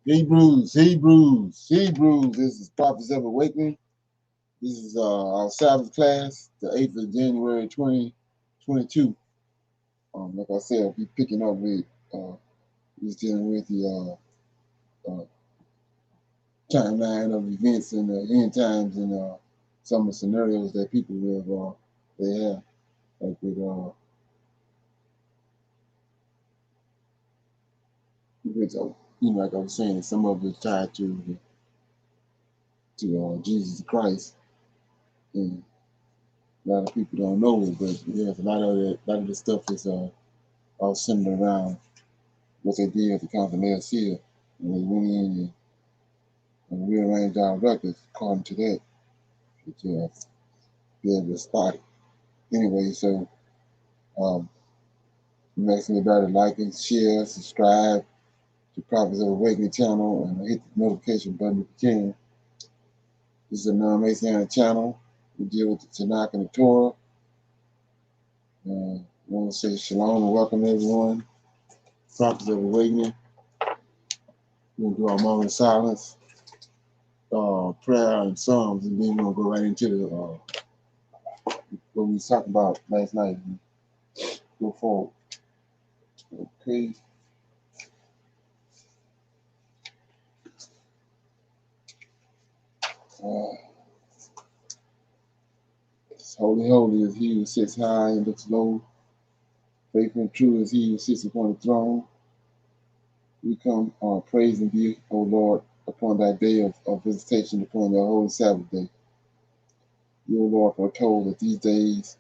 Hebrews. This is Prophets of Awakening. This is our Sabbath class, the 8th of January, 2022. Like I said, I'll be picking up with, just dealing with the timeline of events in the end times and some of the scenarios that people live, they have. Like like I was saying, some of it tied to Jesus Christ. And a lot of people don't know it, but yes, a lot of the stuff is all centered around what they did at the council last year. And they went in and rearranged our records according to that, to be able to spot it. Anyway, so make everybody like and share, subscribe to Prophets of Awakening channel, and hit the notification button if you can. This is a non-Messianic channel. We deal with the Tanakh and the Torah. I want to say shalom and welcome everyone. Prophets of Awakening. We're going to do our moment of silence, prayer, and Psalms, and then we're going to go right into what we was talking about last night and go forward. Okay. Holy is he who sits high and looks low. Faithful and true is he who sits upon the throne. We come praising thee, O Lord, upon thy day of visitation, upon the holy Sabbath day. You, O Lord, foretold that these days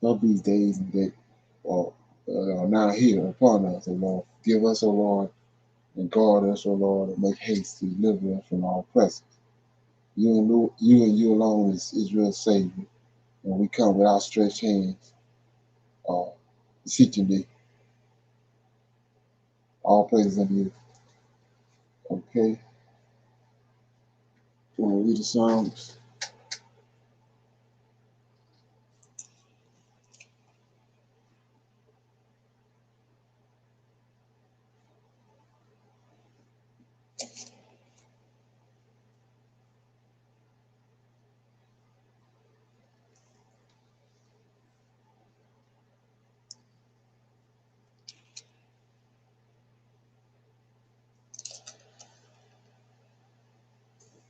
and that are now here upon us, O Lord. Give us, O Lord, and guard us, O Lord, and make haste to deliver us from our oppressors. You and you alone is Israel's Savior, and we come with outstretched hands, beseeching thee. All praises unto you. Okay. You want to read the Psalms?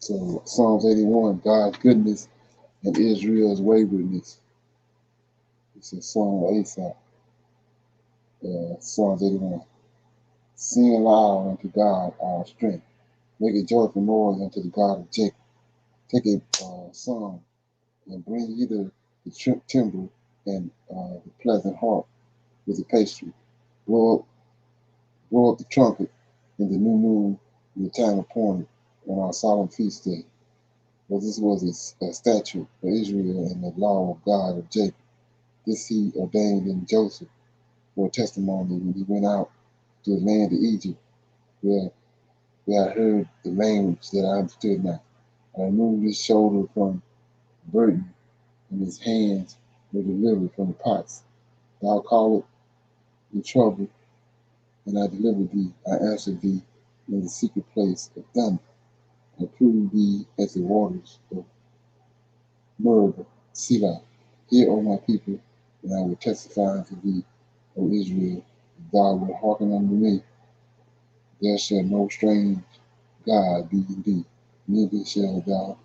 So Psalms 81, God's goodness and Israel's waywardness. It's a song of Asaph. Psalms 81. Sing aloud unto God our strength. Make a joyful noise unto the God of Jacob. Take a song and bring hither the timbre and the pleasant harp with the pastry. Blow up the trumpet in the new moon in the time appointed on our solemn feast day. For this was a statute for Israel and the law of God of Jacob. This he ordained in Joseph for a testimony when he went out to the land of Egypt, where I heard the language that I understood not. I removed his shoulder from Burton, and his hands were delivered from the pots. Thou callest in trouble, and I delivered thee. I answered thee in the secret place of thunder. I proved thee as the waters of Meribah, Selah. Hear, O my people, and I will testify unto thee, O Israel, if thou wilt hearken unto me. There shall no strange God be in thee, neither shalt thou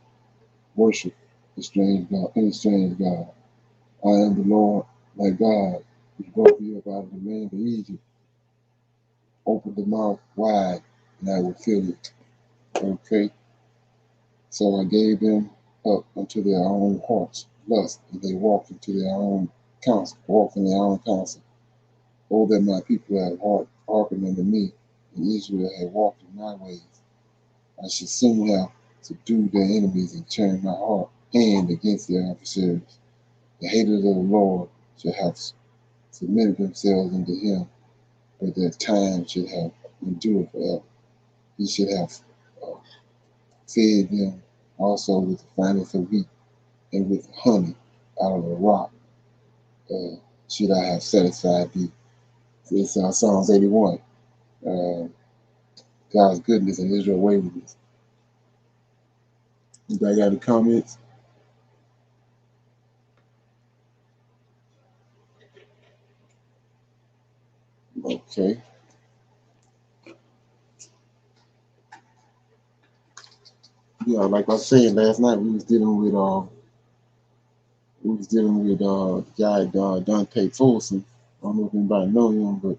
worship any strange God. I am the Lord thy God, which brought thee up out of the land of Egypt. Open the mouth wide, and I will fill it. Okay. So I gave them up unto their own hearts lust, and they walked in their own counsel. Oh, that my people had hearkened unto me, and Israel had walked in my ways. I should soon have subdued their enemies and turned my hand against their adversaries. The haters of the Lord should have submitted themselves unto him, but their time should have endured forever. He should have fed them also with the finest of wheat and with honey out of a rock. Should I have satisfied thee? So it's Psalms 81. God's goodness and Israel's waywardness. Anybody got any comments? Okay. Yeah, like I was saying last night, we was dealing with the guy Dante Folsom. I don't know if anybody know him, but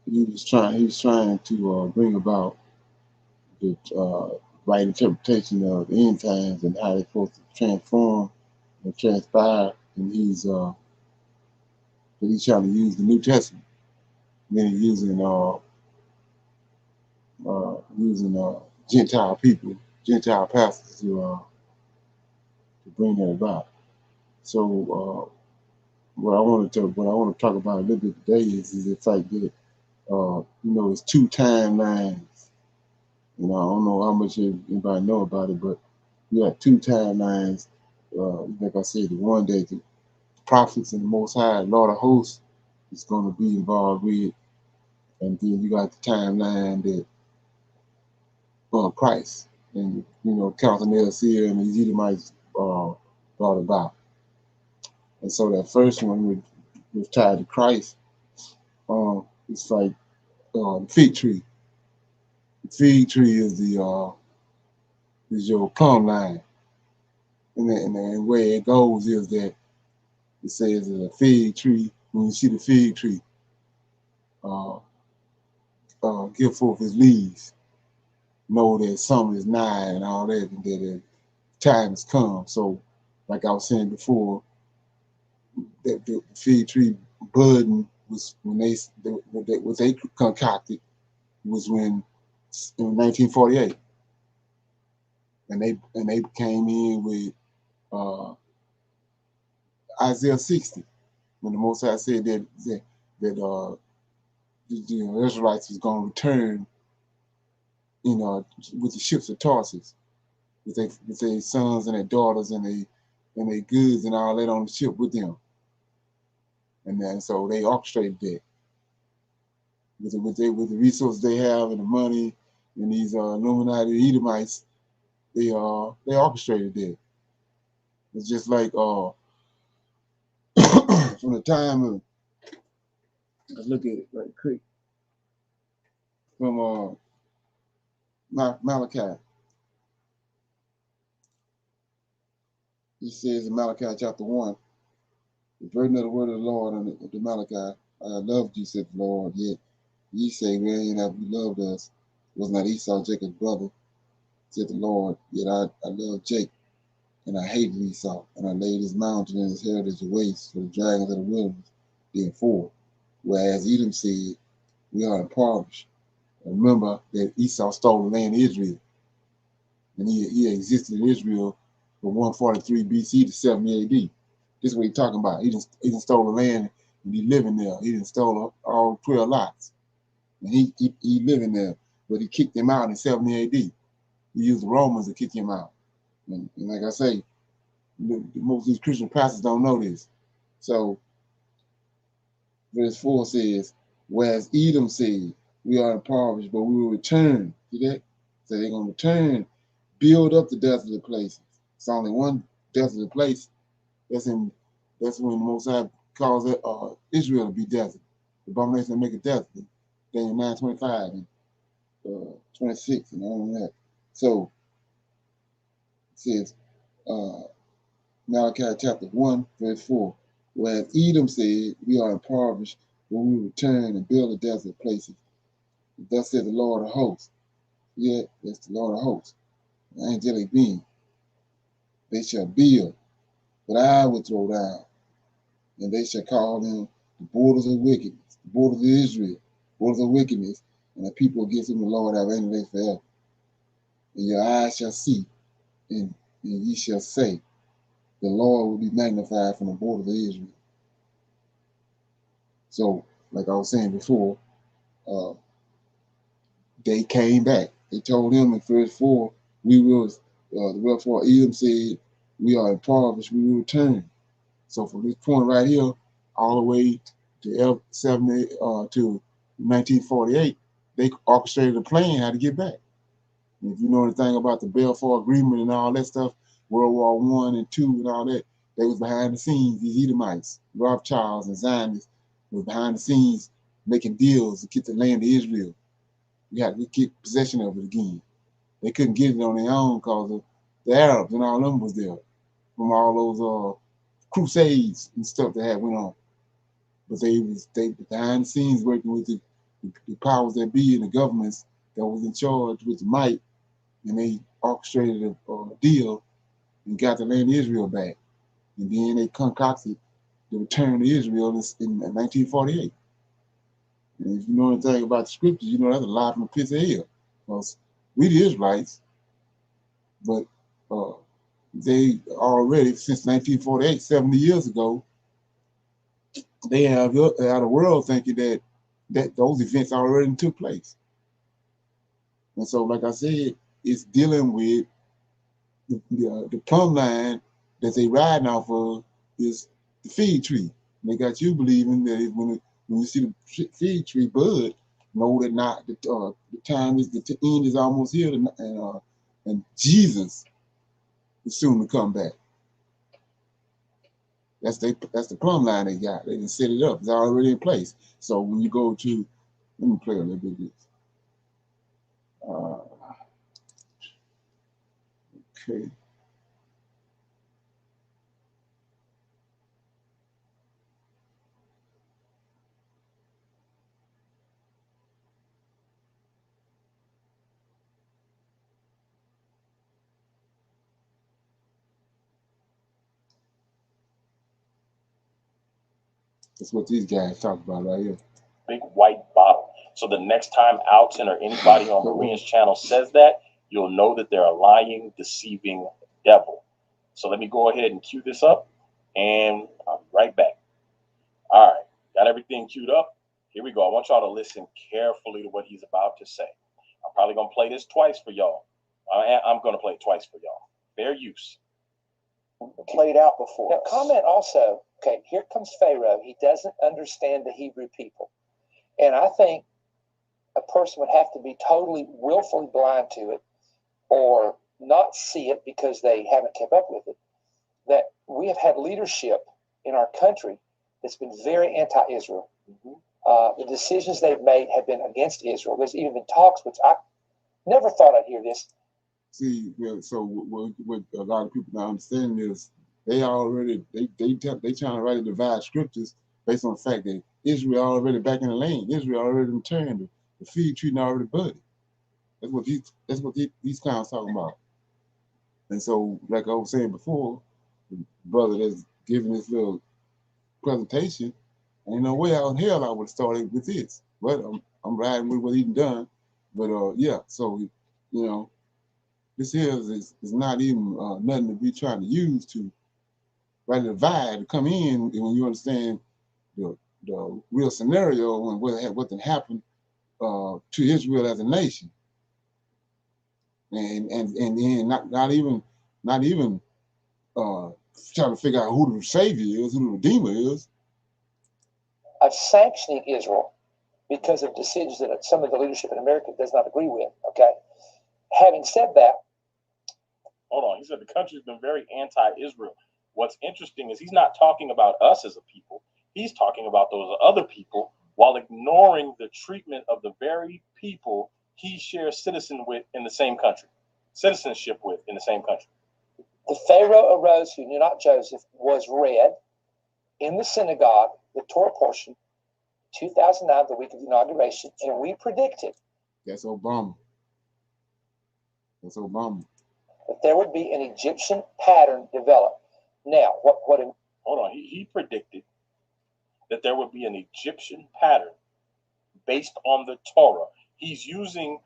he was trying to bring about the right interpretation of the end times and how they're supposed to transform and transpire. And he's trying to use the New Testament, meaning using Gentile people, Gentile pastors to bring that about. So what I want to talk about a little bit today is the fact that it's two timelines. I don't know how much anybody know about it, but you got two timelines. Like I said, the one that the prophets and the Most High, Lord of Hosts, is going to be involved with, and then you got the timeline that Christ and counting the seer and the Edomites brought about. And so that first one was tied to Christ. It's like the fig tree. The fig tree is is your plumb line, and the way it goes is that it says that a fig tree. When you see the fig tree, give forth his leaves, know that summer is nigh and all that, and that time has come. So, like I was saying before, that the fig tree budding was when what they concocted was in 1948, and they came in with Isaiah 60 when the Most High said that the Israelites was going to return, with the ships of Tarsus, with their sons and their daughters and their goods and all that on the ship with them, and then so they orchestrated that with the resources they have and the money and these Illuminati Edomites, they orchestrated that. It's just like from the time of, let's look at it right quick, from Malachi. He says in Malachi chapter 1, the burden of the word of the Lord unto the Malachi, I loved you, said the Lord, yet ye say, wherein have you loved us? Was not Esau Jacob's brother, said the Lord, yet I loved Jacob, and I hated Esau, and I laid his mountain and his heritage waste for the dragons of the wilderness, therefore. Whereas Edom said, we are impoverished. And remember that Esau stole the land of Israel, and he existed in Israel from 143 BC to 70 AD. This is what he's talking about. He didn't stole the land and he living there. He didn't stole all 12 lots. And he living there, but he kicked him out in 70 AD. He used the Romans to kick him out. And like I say, most of these Christian pastors don't know this. So verse 4 says, whereas Edom said, we are impoverished, but we will return. See that? So they're going to return, build up the desolate places. It's only one desolate place. That's when the Most High calls it, Israel to be desolate. The abomination to make it desolate. Daniel 9:25 and 26 and all of that. So it says, Malachi chapter 1, verse 4. Whereas Edom said, we are impoverished, but we return and build the desolate places. Thus said the Lord of hosts. Yeah, that's the Lord of hosts. The angelic being. They shall build, but I will throw down. And they shall call them the borders of wickedness, the borders of Israel, borders of wickedness, and the people against whom the Lord have entered forever. And your eyes shall see, and ye shall say, the Lord will be magnified from the borders of Israel. So, like I was saying before, they came back. They told him in verse 4, we will, wherefore Edom said, we are impoverished, we will return. So from this point right here, all the way to 70 to In 1948, they orchestrated a plan how to get back. And if you know anything about the Balfour Agreement and all that stuff, World War I and II and all that, they was behind the scenes. These Edomites, Rothschilds and Zionists was behind the scenes making deals to get the land of Israel. We had to get possession of it again. They couldn't get it on their own because the Arabs and all them was there from all those crusades and stuff that had went on. But they behind the scenes working with the powers that be and the governments that was in charge with the might, and they orchestrated a deal and got the land of Israel back. And then they concocted the return to Israel in 1948. And if you know anything about the scriptures, you know that's a lie from the pits of hell. Because we the Israelites, but they already, since 1948, 70 years ago, they have the world thinking that those events already took place. And so, like I said, it's dealing with the plumb line that they riding off of is the fig tree. And they got you believing that when you see the fig tree bud, know that not the time is the end is almost here, and Jesus is soon to come back. That's the plumb line they got. They can set it up. It's already in place. So when you go to, let me play a little bit of this. Okay. That's what these guys talk about right here. Big white bottle. So the next time Alton or anybody on Maria's channel says that, you'll know that they're a lying, deceiving devil. So let me go ahead and cue this up, and I'll be right back. All right, got everything queued up. Here we go. I want y'all to listen carefully to what he's about to say. I'm probably going to play this twice for y'all. I'm going to play it twice for y'all. Fair use. Played out before. Now, comment also, okay, here comes Pharaoh. He doesn't understand the Hebrew people. And I think a person would have to be totally willfully blind to it or not see it because they haven't kept up with it, that we have had leadership in our country that's been very anti-Israel. The decisions they've made have been against Israel. There's even been talks, which I never thought I'd hear this. See, so what a lot of people not understanding is they trying to write and divide scriptures based on the fact that Israel already back in the land. Israel already returned. The fig tree already budded. That's what these clowns talking about. And so, like I was saying before, the brother that's giving this little presentation, ain't no way out in hell I would have started with this. But I'm riding with what he's done. But yeah, so you know, this here is not even nothing to be trying to use to write a divide to come in when you understand the real scenario and what happened to Israel as a nation, and then not even trying to figure out who the Savior is, who the Redeemer is. Of sanctioning Israel because of decisions that some of the leadership in America does not agree with. Okay. Having said that, hold on. He said the country's been very anti-Israel. What's interesting is he's not talking about us as a people. He's talking about those other people while ignoring the treatment of the very people he shares citizenship with in the same country. The Pharaoh arose who knew not Joseph was read in the synagogue, the Torah portion, 2009, the week of the inauguration, and we predicted. That's Obama. That there would be an Egyptian pattern developed. Now, hold on. He predicted that there would be an Egyptian pattern based on the Torah. He's using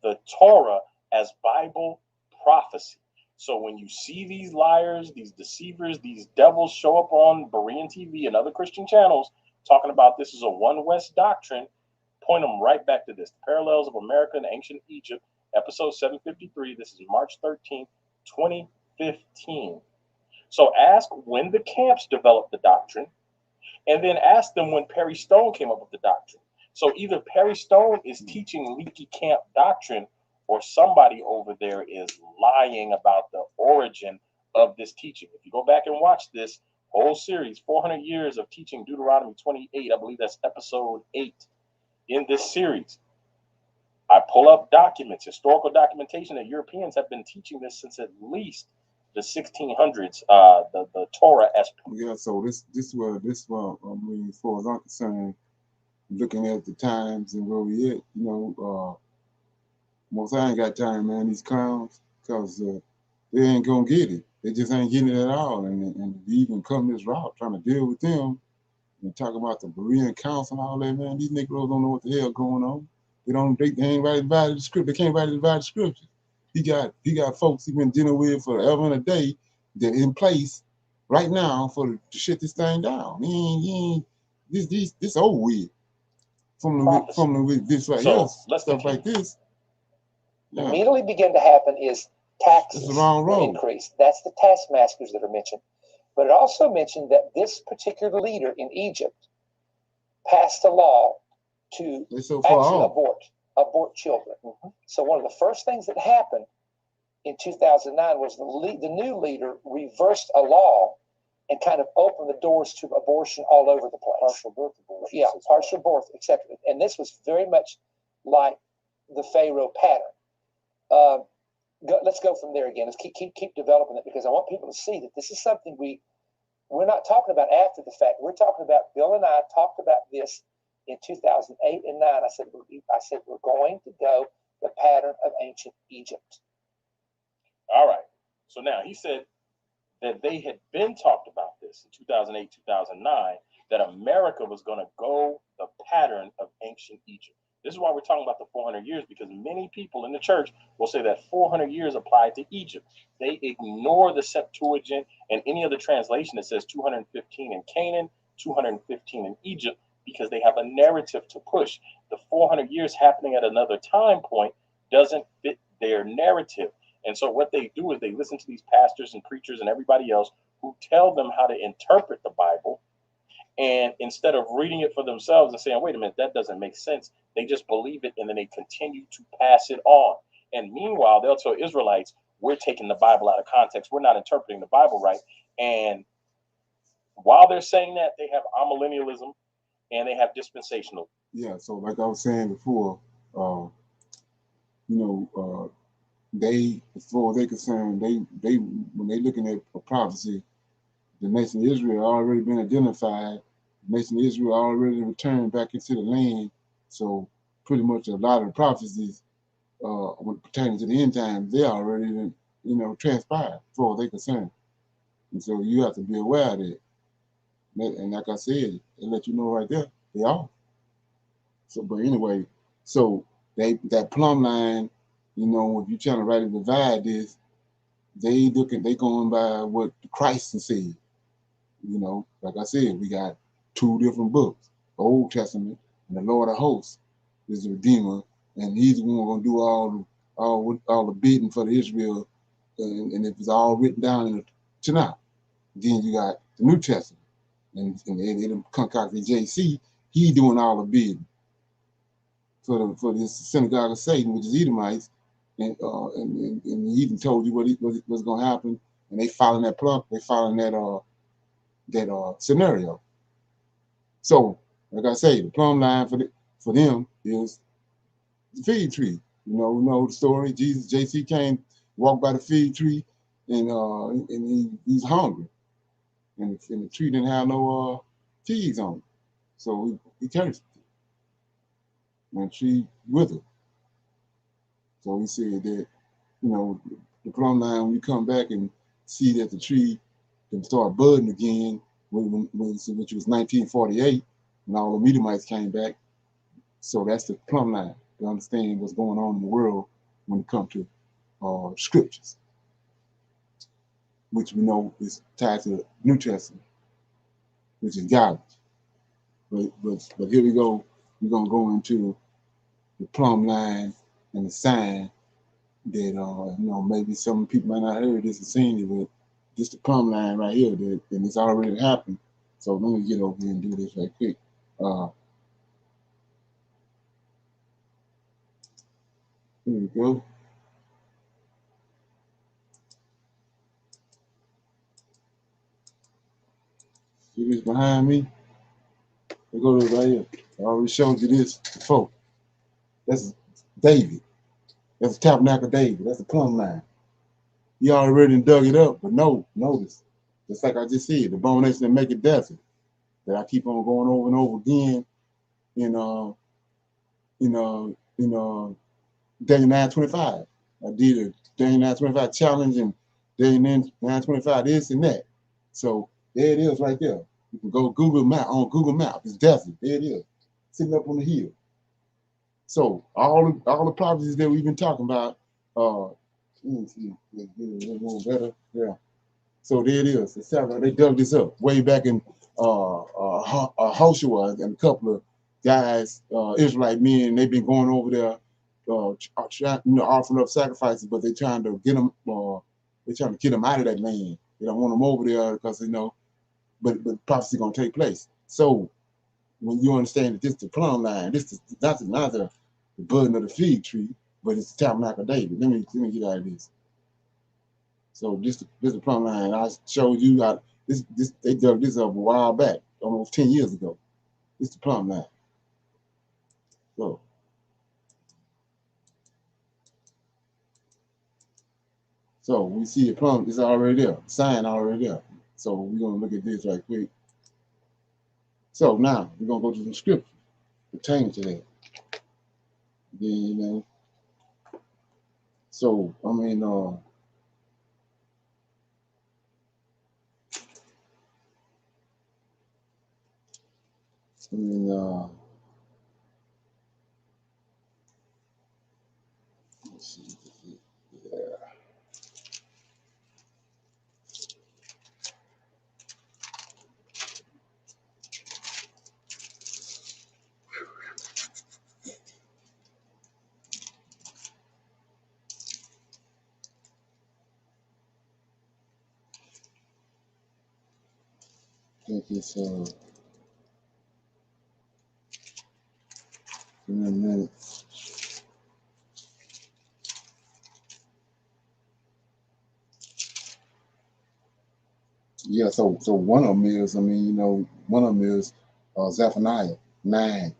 the Torah as Bible prophecy. So when you see these liars, these deceivers, these devils show up on Berean TV and other Christian channels talking about this is a One West doctrine, point them right back to this. The Parallels of America and Ancient Egypt, episode 753. This is March 13th, 2015. So ask when the camps developed the doctrine, and then ask them when Perry Stone came up with the doctrine. So either Perry Stone is teaching leaky camp doctrine, or somebody over there is lying about the origin of this teaching. If you go back and watch this whole series, 400 years of teaching Deuteronomy 28, I believe that's episode 8 in this series, I pull up documents, historical documentation that Europeans have been teaching this since at least the 1600s, the Torah as. Yeah, so this I mean, as far as I'm concerned, looking at the times and where we at, most I ain't got time, man, these clowns, because they ain't gonna get it. They just ain't getting it at all. And we even come this route trying to deal with them and talk about the Berean Council and all that, man. These Negroes don't know what the hell going on. They ain't right about the script. They can't write it about the scripture. He got folks he been dealing with forever and a day that in place right now to shut this thing down. This over with. From the this right here, stuff like this. Yeah. Immediately begin to happen is taxes increase. That's the taskmasters that are mentioned. But it also mentioned that this particular leader in Egypt passed a law to actually abort children. Mm-hmm. So one of the first things that happened in 2009 was the new leader reversed a law and kind of opened the doors to abortion all over the place. Partial birth abortion. Yeah, partial birth, etc. And this was very much like the Pharaoh pattern. Let's go from there again. Let's keep developing it, because I want people to see that this is something we're not talking about after the fact. We're talking about, Bill and I talked about this in 2008 and 9. I said we're going to go the pattern of ancient Egypt. All right. So now he said that they had been talked about this in 2008, 2009, that America was going to go the pattern of ancient Egypt. This is why we're talking about the 400 years, because many people in the church will say that 400 years applied to Egypt. They ignore the Septuagint and any other translation that says 215 in Canaan, 215 in Egypt, because they have a narrative to push. The 400 years happening at another time point doesn't fit their narrative. And so what they do is they listen to these pastors and preachers and everybody else who tell them how to interpret the Bible. And instead of reading it for themselves and saying, wait a minute, that doesn't make sense, they just believe it, and then they continue to pass it on. And meanwhile, they'll tell Israelites, we're taking the Bible out of context. We're not interpreting the Bible right. And while they're saying that, they have amillennialism and they have dispensational. Yeah, so like I was saying before, they, as far as they're concerned, they when they're looking at a prophecy, the nation of Israel already been identified. The nation of Israel already returned back into the land. So pretty much a lot of the prophecies when pertaining to the end times, they already transpired as far as they're concerned. And so you have to be aware of that. And like I said, they let you know right there, they are. So, but anyway, so that plumb line, if you're trying to rightly divide this, they going by what Christ said. Like I said, we got two different books, Old Testament and the Lord of Hosts is the Redeemer, and he's the one gonna do all the bidding for the Israel, and it was all written down in the Tanakh. Then you got the New Testament, and they concocted JC, he doing all the bidding for this synagogue of Satan, which is Edomites, and he even told you what's gonna happen, and they following that plumb, they following that scenario. So, like I say, the plumb line for them is the fig tree. We know the story. JC came, walked by the fig tree, and he's hungry, and the tree didn't have no figs on it, so he cursed it, and the tree withered. So he said that the plumb line, when you come back and see that the tree can start budding again, which was 1948, and all the Edomites came back. So that's the plumb line to understand what's going on in the world when it comes to scriptures, which we know is tied to the New Testament, which is garbage. But here we go. We're gonna go into the plumb line and the sign that maybe some people might not heard this or seen it, but just the plumb line right here, and it's already happened. So let me get over here and do this right quick. Here we go. See this behind me? We go to right here. I already showed you this before. That's David. That's the tabernacle of David. That's the plumb line. He already dug it up, but no, notice. Just like I just said, the abomination that make it desert. That I keep on going over and over again in Daniel 9:25. I did a Daniel 9:25 challenge and Daniel 9:25 this and that. So there it is right there. You can go Google Map on Google Map. It's desert. There it is, sitting up on the hill. So all the prophecies that we've been talking about, let me see, get a little more better. Yeah. So there it is. They dug this up way back in Hoshua and a couple of guys, Israelite men. They've been going over there, offering up sacrifices, but they're trying to get them. They're trying to get them out of that land. They don't want them over there because but prophecy gonna take place. So when you understand that this is the plumb line, this is not the budding of the fig tree, but it's the tabernacle of David. Let me get out of this. So this is the plumb line. I showed you how this they dug this up a while back, almost 10 years ago. This is the plumb line. So we see the plumb is already there, sign already there. So we're gonna look at this right quick. So now we're gonna go to the scripture pertaining to that. Then so I mean let's see. Yeah. I think it's in a minute. Yeah, so one of them is, one of them is Zephaniah 9,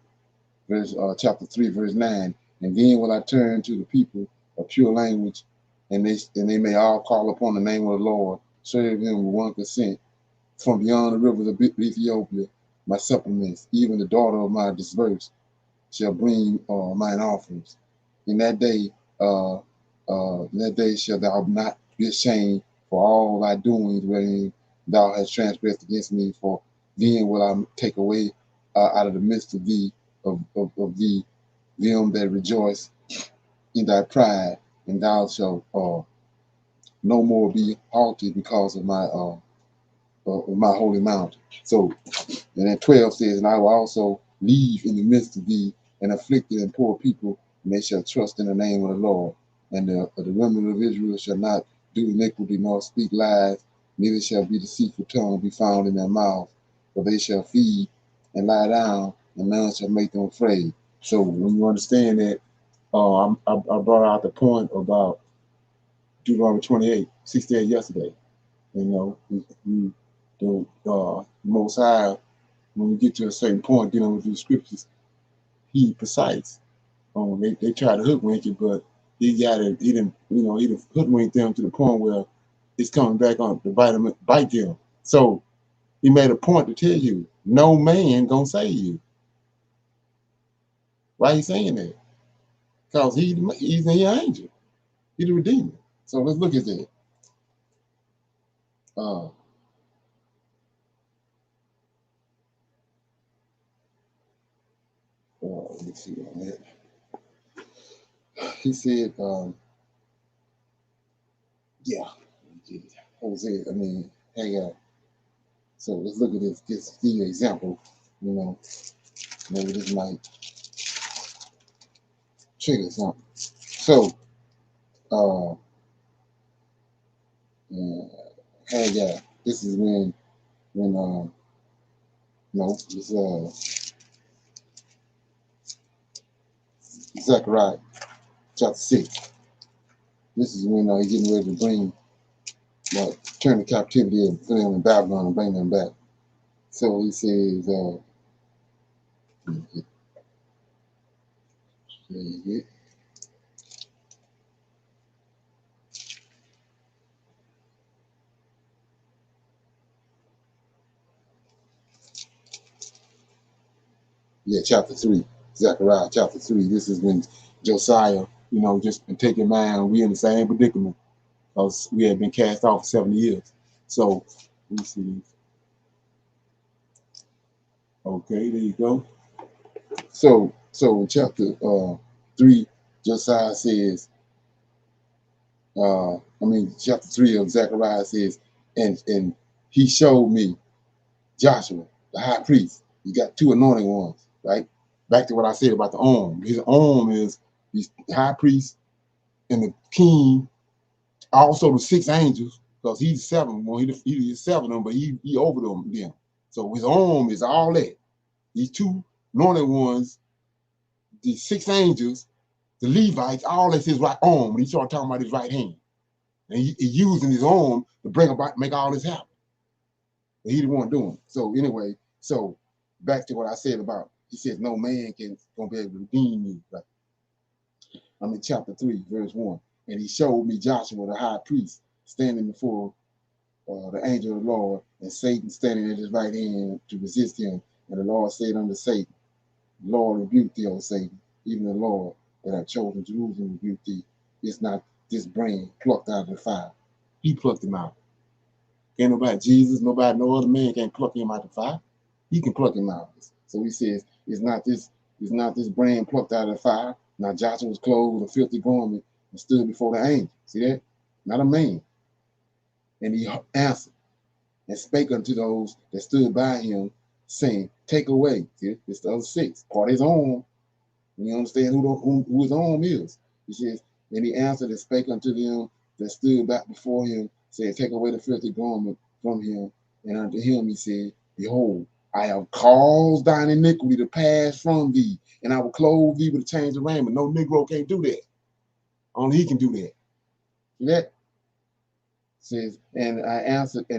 chapter 3, verse 9. And then will I turn to the people of pure language, and they may all call upon the name of the Lord, serve him with one consent. From beyond the rivers of Ethiopia, my supplements, even the daughter of my disverse, shall bring mine offerings. In that day, shall thou not be ashamed for all thy doings wherein thou hast transgressed against me. For then will I take away out of the midst of thee, of thee, them that rejoice in thy pride, and thou shalt no more be halted because of my holy mountain. So, and then 12 says, and I will also leave in the midst of thee an afflicted and poor people, and they shall trust in the name of the Lord. And the remnant of Israel shall not do iniquity nor speak lies, neither shall be deceitful tongue be found in their mouth, for they shall feed and lie down, and none shall make them afraid. So when you understand that, I brought out the point about Deuteronomy 28:68 yesterday. The Most High, when we get to a certain point dealing with these scriptures, he precise. They try to hoodwink it, but he didn't hoodwink them to the point where it's coming back on to bite them. So he made a point to tell you, no man gonna save you. Why he saying that? Because he's the angel. He's the redeemer. So let's look at that. Let me see on that. He said, Hosea, Haggai. So let's look at this. Just give you an example. Maybe this might trigger something. So, Haggai. This is when it's Zechariah chapter 6. This is when he's getting ready to bring, turn the captivity of them in Babylon and bring them back. So he says, chapter 3, Zechariah chapter 3. This is when Josiah, just been taking man. We in the same predicament because we had been cast off for 70 years. So, let me see. Okay, there you go. So in chapter 3, Josiah says, chapter 3 of Zechariah says, and he showed me Joshua, the high priest. You got two anointing ones, right? Back to what I said about the arm. His arm is the high priest and the king, also the 6 angels, because he's 7. Well, he's 7 of them, but he over them. So his arm is all that. These two anointed ones, the 6 angels, the Levites, all that's his right arm. When he started talking about his right hand, and he using his arm to bring about, make all this happen. But he the one doing it. So anyway, so back to what I said about, he says no man gonna be able to redeem you. Right? I'm in chapter 3, verse 1. And he showed me Joshua, the high priest, standing before the angel of the Lord, and Satan standing at his right hand to resist him. And the Lord said unto Satan, the Lord rebuked thee, O Satan, even the Lord that hath chosen Jerusalem rebuked thee. It's not this brain plucked out of the fire. He plucked him out. Ain't nobody, Jesus, nobody, no other man can pluck him out of the fire. He can pluck him out. So he says, it's not this brain plucked out of the fire. Now Joshua was clothed with a filthy garment and stood before the angel. See that? Not a man. And he answered and spake unto those that stood by him, saying, take away. See, it's the other 6. Part his arm. You understand who his arm is. He says, and he answered and spake unto them that stood back before him, saying, take away the filthy garment from him. And unto him he said, behold, I have caused thine iniquity to pass from thee, and I will clothe thee with a change of raiment. No Negro can't do that. Only he can do that. See that? Says, and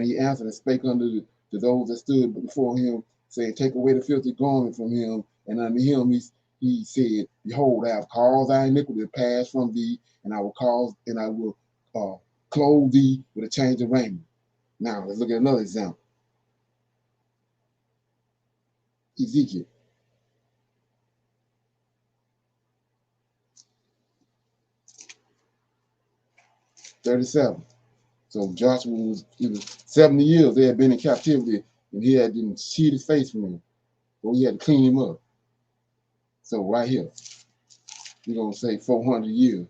he answered and spake unto to those that stood before him, saying, take away the filthy garment from him. And unto him he said, behold, I have caused thy iniquity to pass from thee, and I will clothe thee with a change of raiment. Now let's look at another example. Ezekiel 37. So Joshua was 70 years they had been in captivity, and he had been cheated his face from him. So he had to clean him up. So right here, we're gonna say 400 years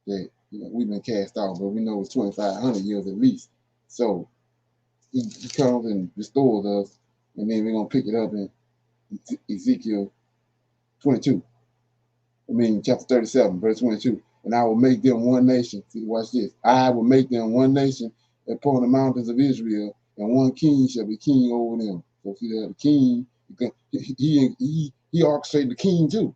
that we've been cast off, but we know it's 2,500 years at least. So he comes and restores us, and then we're gonna pick it up in Ezekiel 22. Chapter 37, verse 22. And I will make them one nation. See, watch this. I will make them one nation upon the mountains of Israel, and one king shall be king over them. So see that the king, he orchestrated the king too.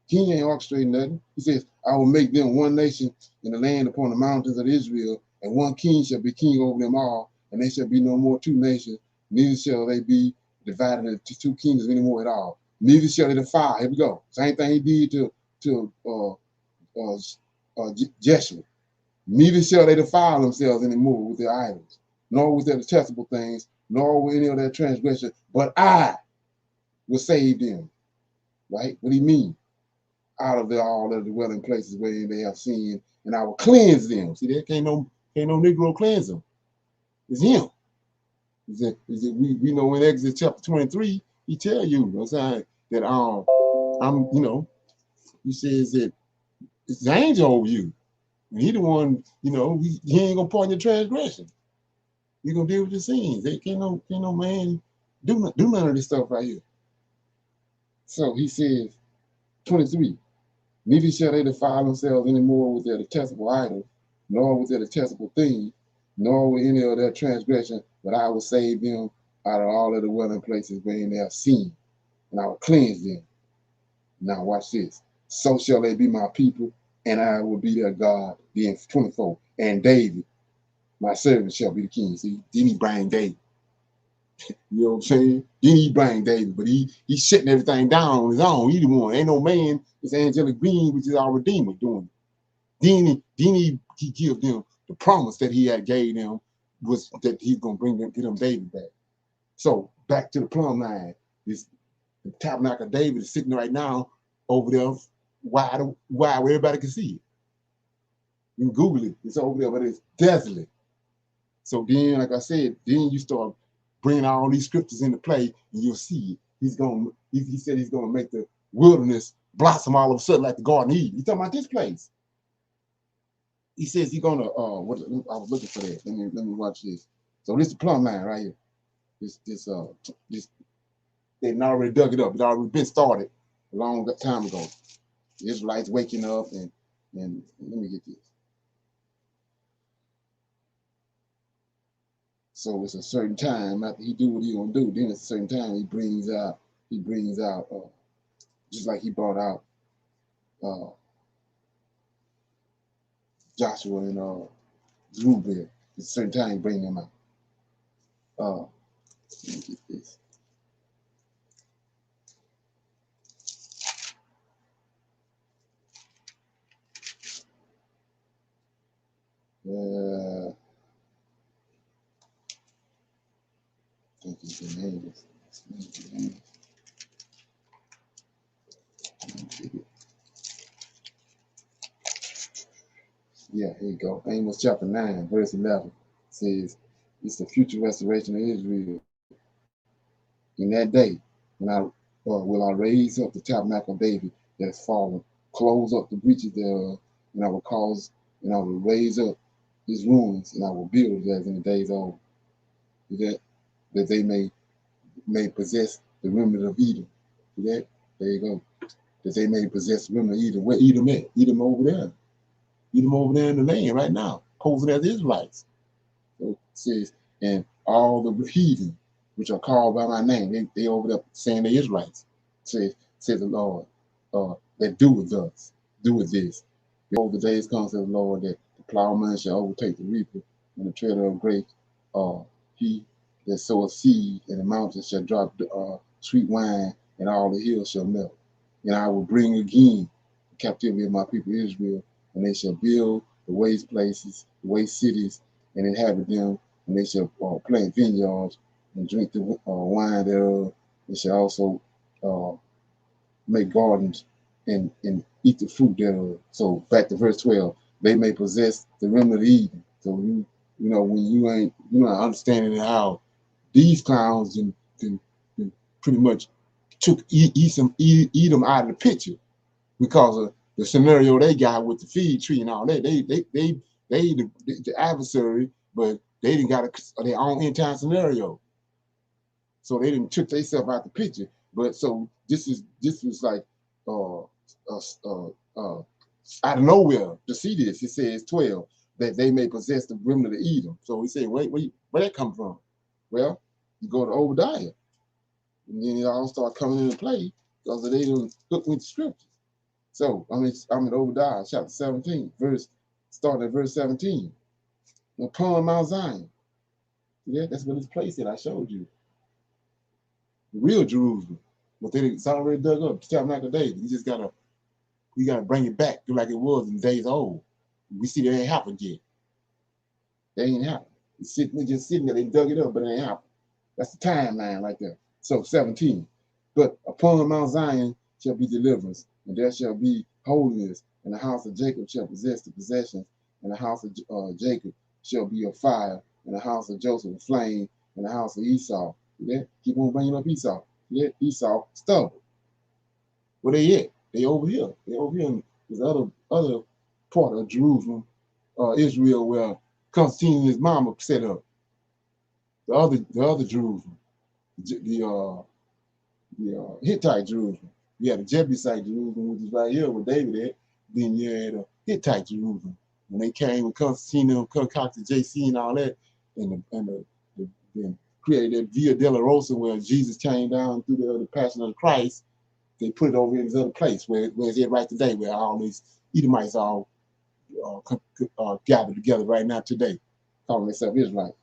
King ain't orchestrating nothing. He says, I will make them one nation in the land upon the mountains of Israel, and one king shall be king over them all, and they shall be no more 2 nations, neither shall they be divided into 2 kingdoms anymore at all. Neither shall they defile. Here we go. Same thing he did to Jeshua. Neither shall they defile themselves anymore with their idols, nor with their detestable things, nor with any of their transgression, but I will save them. Right? What do you mean? Out of all of the dwelling places where they have sinned, and I will cleanse them. See, there can't no Negro cleanse them. It's him. We know in Exodus chapter 23, he tell you, that he says that it's the angel over you. And he the one, he ain't gonna pardon your transgression. You're gonna deal with your sins. They can't no man do none of this stuff right here. So he says, 23, neither shall they defile themselves anymore with their detestable idols, nor with their detestable things, nor with any of their transgression, but I will save them out of all of the dwelling places wherein they have sinned, and I will cleanse them. Now watch this. So shall they be my people, and I will be their God. Then 24. And David, my servant, shall be the king. See, then he bring David. You know what I'm saying? Then he bring David, but he's shutting everything down on his own. He the one. Ain't no man. It's angelic being, which is our Redeemer, doing it. Then he give them the promise that he had gave them was that he's gonna get them David back. So back to the plumb line. This the tabernacle of David is sitting right now over there wide where everybody can see it. You can Google it. It's over there, but it's desolate. So then, like I said, then you start bringing all these scriptures into play, and you'll see it. He said he's gonna make the wilderness blossom all of a sudden like the Garden of Eden. He's talking about this place. He says he's gonna what I was looking for that. Let me watch this. So this is the plumb line right here. This they already dug it up. It already been started a long time ago. The Israelites waking up and let me get this. So it's a certain time after he do what he gonna do. Then it's a certain time he brings out just like he brought out Joshua and Zerubbabel. It's a certain time he bring them out. Let me get this. I think it's the name. Yeah, here you go. Amos chapter 9, verse 11 says, it's the future restoration of Israel. In that day, when I will I raise up the tabernacle of David that has fallen, close up the breaches thereof, and I will raise up his ruins, and I will build it as in the days of old, that they may possess the remnant of Edom. See that? There you go. That they may possess the remnant of Edom. Where Edom at? Edom over there. Edom over there in the land right now, posing as Israelites. So it says, and all the heathen which are called by my name, they over there saying they Israelites. Says the Lord, that doeth this. Behold, the days come, says the Lord, that the plowman shall overtake the reaper, and the treader of grapes, he that soweth seed, and the mountains shall drop sweet wine, and all the hills shall melt. And I will bring again the captivity of my people Israel, and they shall build the waste places, the waste cities, and inhabit them, and they shall plant vineyards and drink the wine thereof. They shall also make gardens and eat the fruit thereof. So back to verse 12, they may possess the remnant of Eden. So you know when you're not understanding how these clowns can pretty much took Edom out of the picture because of the scenario they got with the feed tree and all that. They the adversary, but they didn't got their own end time scenario. So they didn't took themselves out the picture. But so this was like out of nowhere to see this. It says 12 that they may possess the remnant of Edom. So he said, wait, where that come from? Well, you go to Obadiah, and then it all start coming into play because they didn't hook with the scriptures. So I'm in Obadiah chapter 17, starting at verse 17. Upon Mount Zion. Yeah, that's what it's placed at. I showed you. The real Jerusalem. But it's already dug up. The tabernacle of David. We gotta bring it back to like it was in the days old. We see that ain't happened yet. That ain't happened. It's just sitting there. They dug it up, but it ain't happened. That's the timeline right there. So 17. But upon Mount Zion shall be deliverance, and there shall be holiness, and the house of Jacob shall possess the possessions, and the house of Jacob shall be a fire, and the house of Joseph a flame, and the house of Esau. Yeah, keep on bringing up Esau. Yeah, Esau stubborn. Where they at? They over here. They over here in this other part of Jerusalem, Israel, where Constantine and his mama set up. The other Jerusalem, the Hittite Jerusalem. You had the Jebusite Jerusalem, which is right here with David at. Then you had a Hittite Jerusalem. When they came with Constantine and concocted JC and all that, and created that Via Dolorosa where Jesus came down through the Passion of Christ, they put it over in this other place where it's at right today, where all these Edomites all gathered together right now today, calling themselves Israelites.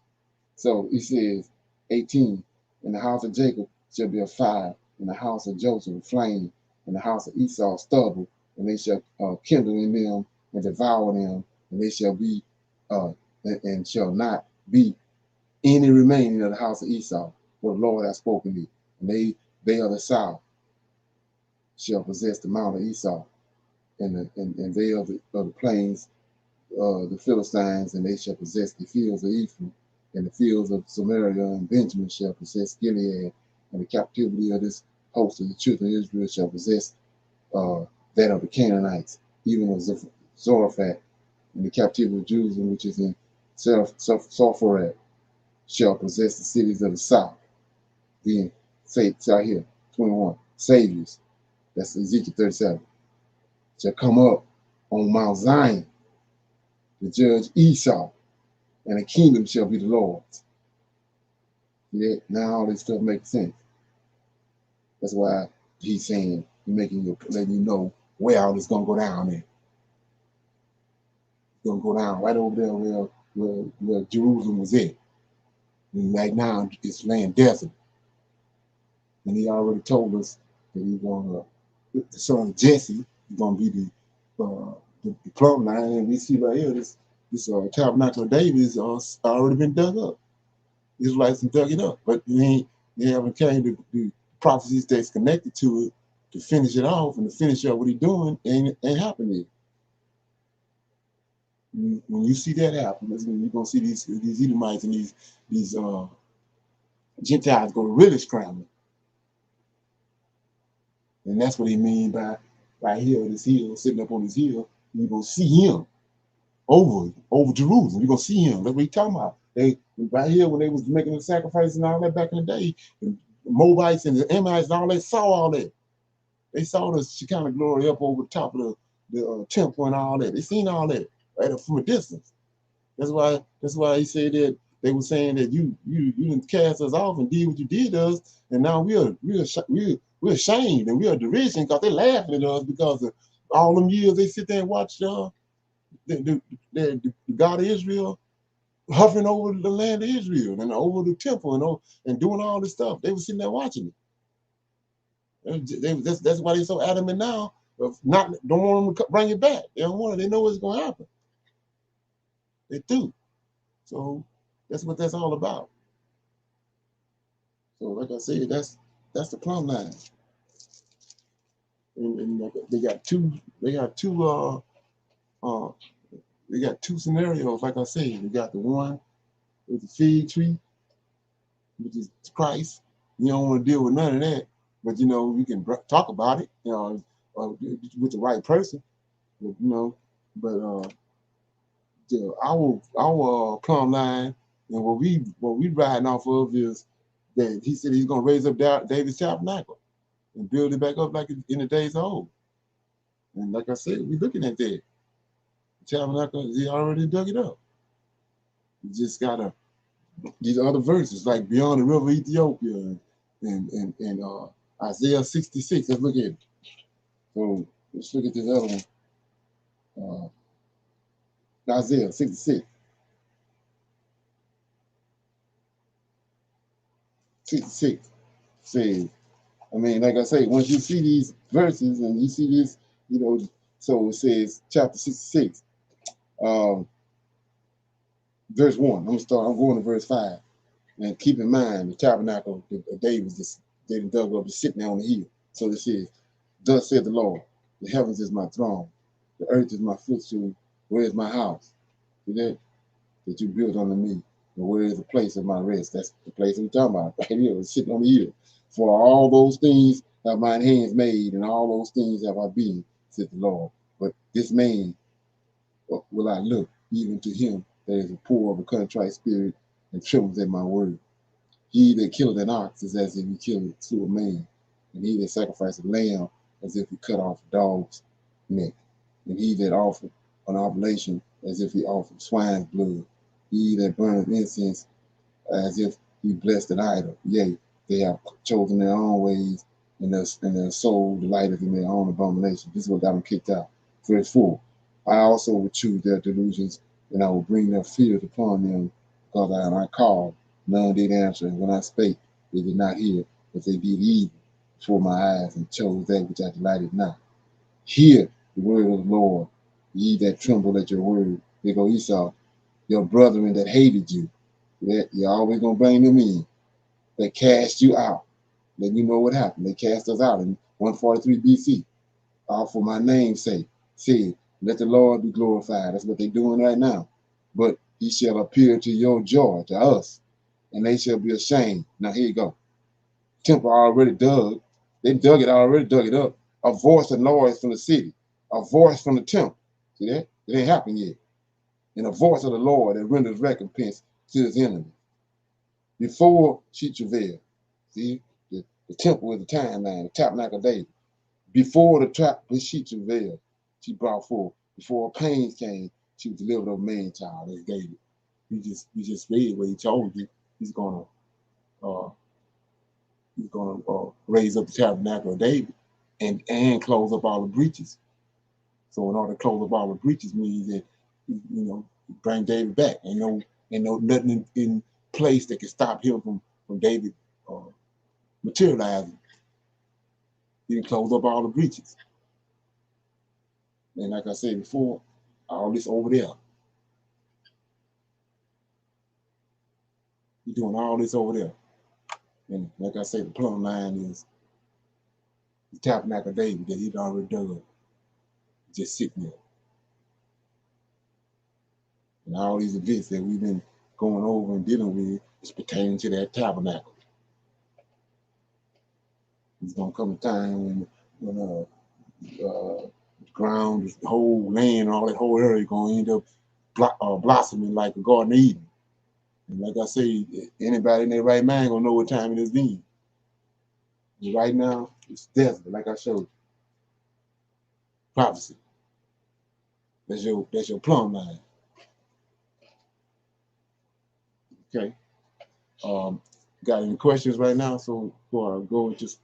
So he says, 18, in the house of Jacob shall be a fire, in the house of Joseph a flame, in the house of Esau stubble, and they shall kindle in them and devour them, and they shall be and shall not be any remaining of the house of Esau, for the Lord hath spoken it. And they of the south shall possess the mount of Esau, and they of the plains, the Philistines, and they shall possess the fields of Ephraim, and the fields of Samaria and Benjamin shall possess Gilead, and the captivity of this host of the children of Israel shall possess that of the Canaanites, even of Zoraphat, and the captivity of Jerusalem, which is in Sepharad, shall possess the cities of the south. Then, say out here, 21, saviors, that's Ezekiel 37, shall come up on Mount Zion to judge Esau, and the kingdom shall be the Lord's. Yeah, now all this stuff makes sense. That's why he's saying, letting you know where all this gonna go down there. It's gonna go down right over there where Jerusalem was at. And right now it's laying desert. And he already told us that he's gonna, the son of Jesse is gonna be the plumb line. And we see right here this tabernacle of David is already been dug up. Israelites have dug it up, but they haven't came to the prophecies that's connected to it to finish it off and to finish up what he's doing ain't happening. When you see that happen, that's when you're gonna see these Edomites and these Gentiles go really scrambling. And that's what he mean by right here, this hill, sitting up on this hill, you're gonna see him over Jerusalem. You're gonna see him. That's what he's talking about. They right here when they was making the sacrifice and all that back in the day, the Moabites and the Ammonites and all that saw all that. They saw the Shekinah glory up over the top of the temple and all that. They seen all that right up from a distance. That's why he said that they were saying that you didn't cast us off and did what you did to us, and now we're ashamed and we are derision because they're laughing at us because of all them years they sit there and watch the God of Israel hovering over the land of Israel and over the temple and doing all this stuff. They were sitting there watching it. That's why they're so adamant now of don't want them to bring it back. They don't want it. They know what's going to happen. They do. So that's what that's all about. So like I said, that's the plumb line. And they got two scenarios. Like I said, we got the one with the fig tree, which is Christ. You don't want to deal with none of that, but we can talk about it, with the right person. But our plumb line and what we riding off of is that he said he's gonna raise up David's tabernacle and build it back up like in the days of old. And like I said, we're looking at that. The tabernacle, he already dug it up. You just gotta these other verses like beyond the river of Ethiopia and Isaiah 66. Let's look at it. So let's look at this other one. Isaiah 66. 66 says, like I say, once you see these verses and you see this, so it says chapter 66, verse 1. I'm going to verse 5. And keep in mind the tabernacle of David they dug up, is sitting there on the hill. So it says, thus said the Lord, the heavens is my throne, the earth is my footstool, where is my house? See that you built unto me, and where is the place of my rest? That's the place I'm talking about, right here, sitting on the hill. For all those things have mine hands made, and all those things have I been, said the Lord. But this man will I look, even to him that is a poor of a contrite spirit, and trembles at my word. He that killeth an ox is as if he killed to a man, and he that sacrificeth a lamb as if he cut off a dog's neck, and he that offered an oblation as if he offered swine's blood, he that burneth incense as if he blessed an idol. Yea, they have chosen their own ways, and their soul delighteth in their own abomination. This is what got them kicked out. Verse 4. I also will choose their delusions, and I will bring their fears upon them, because I called, none did answer, and when I spake, they did not hear, but they did evil before my eyes, and chose that which I delighted not. Hear the word of the Lord, ye that tremble at your word. There go Esau, your brethren that hated you. You're always going to bring them in. They cast you out. Then you know what happened. They cast us out in 143 BC. All for my name's sake. Said, let the Lord be glorified. That's what they're doing right now. But he shall appear to your joy, to us, and they shall be ashamed. Now here you go. Temple already dug. They dug it already, dug it up. A voice of noise from the city. A voice from the temple. See that? It ain't happened yet. And a voice of the Lord that renders recompense to his enemy. Before she travailed. See? The temple is the timeline, the tabernacle of David. Before the she travailed, she brought forth. Before pains came, she was delivered of a man child. That's David. We just read what he told you. He's gonna raise up the tabernacle of David and close up all the breaches. So in order to close up all the breaches means that bring David back. Ain't no nothing in place that can stop him from David materializing. He can close up all the breaches. And like I said before, all this over there. He's doing all this over there. And like I said, the plumb line is the tabernacle of David that he'd already dug, just sitting there. And all these events that we've been going over and dealing with is pertaining to that tabernacle. There's gonna come a time when the ground, the whole land, all that whole area gonna end up blossoming like a Garden of Eden. And like I say, anybody in their right mind gonna know what time it is then. And right now, it's desolate, like I showed you. Prophecy. That's your plumb line. Okay. Got any questions right now? So before I go and just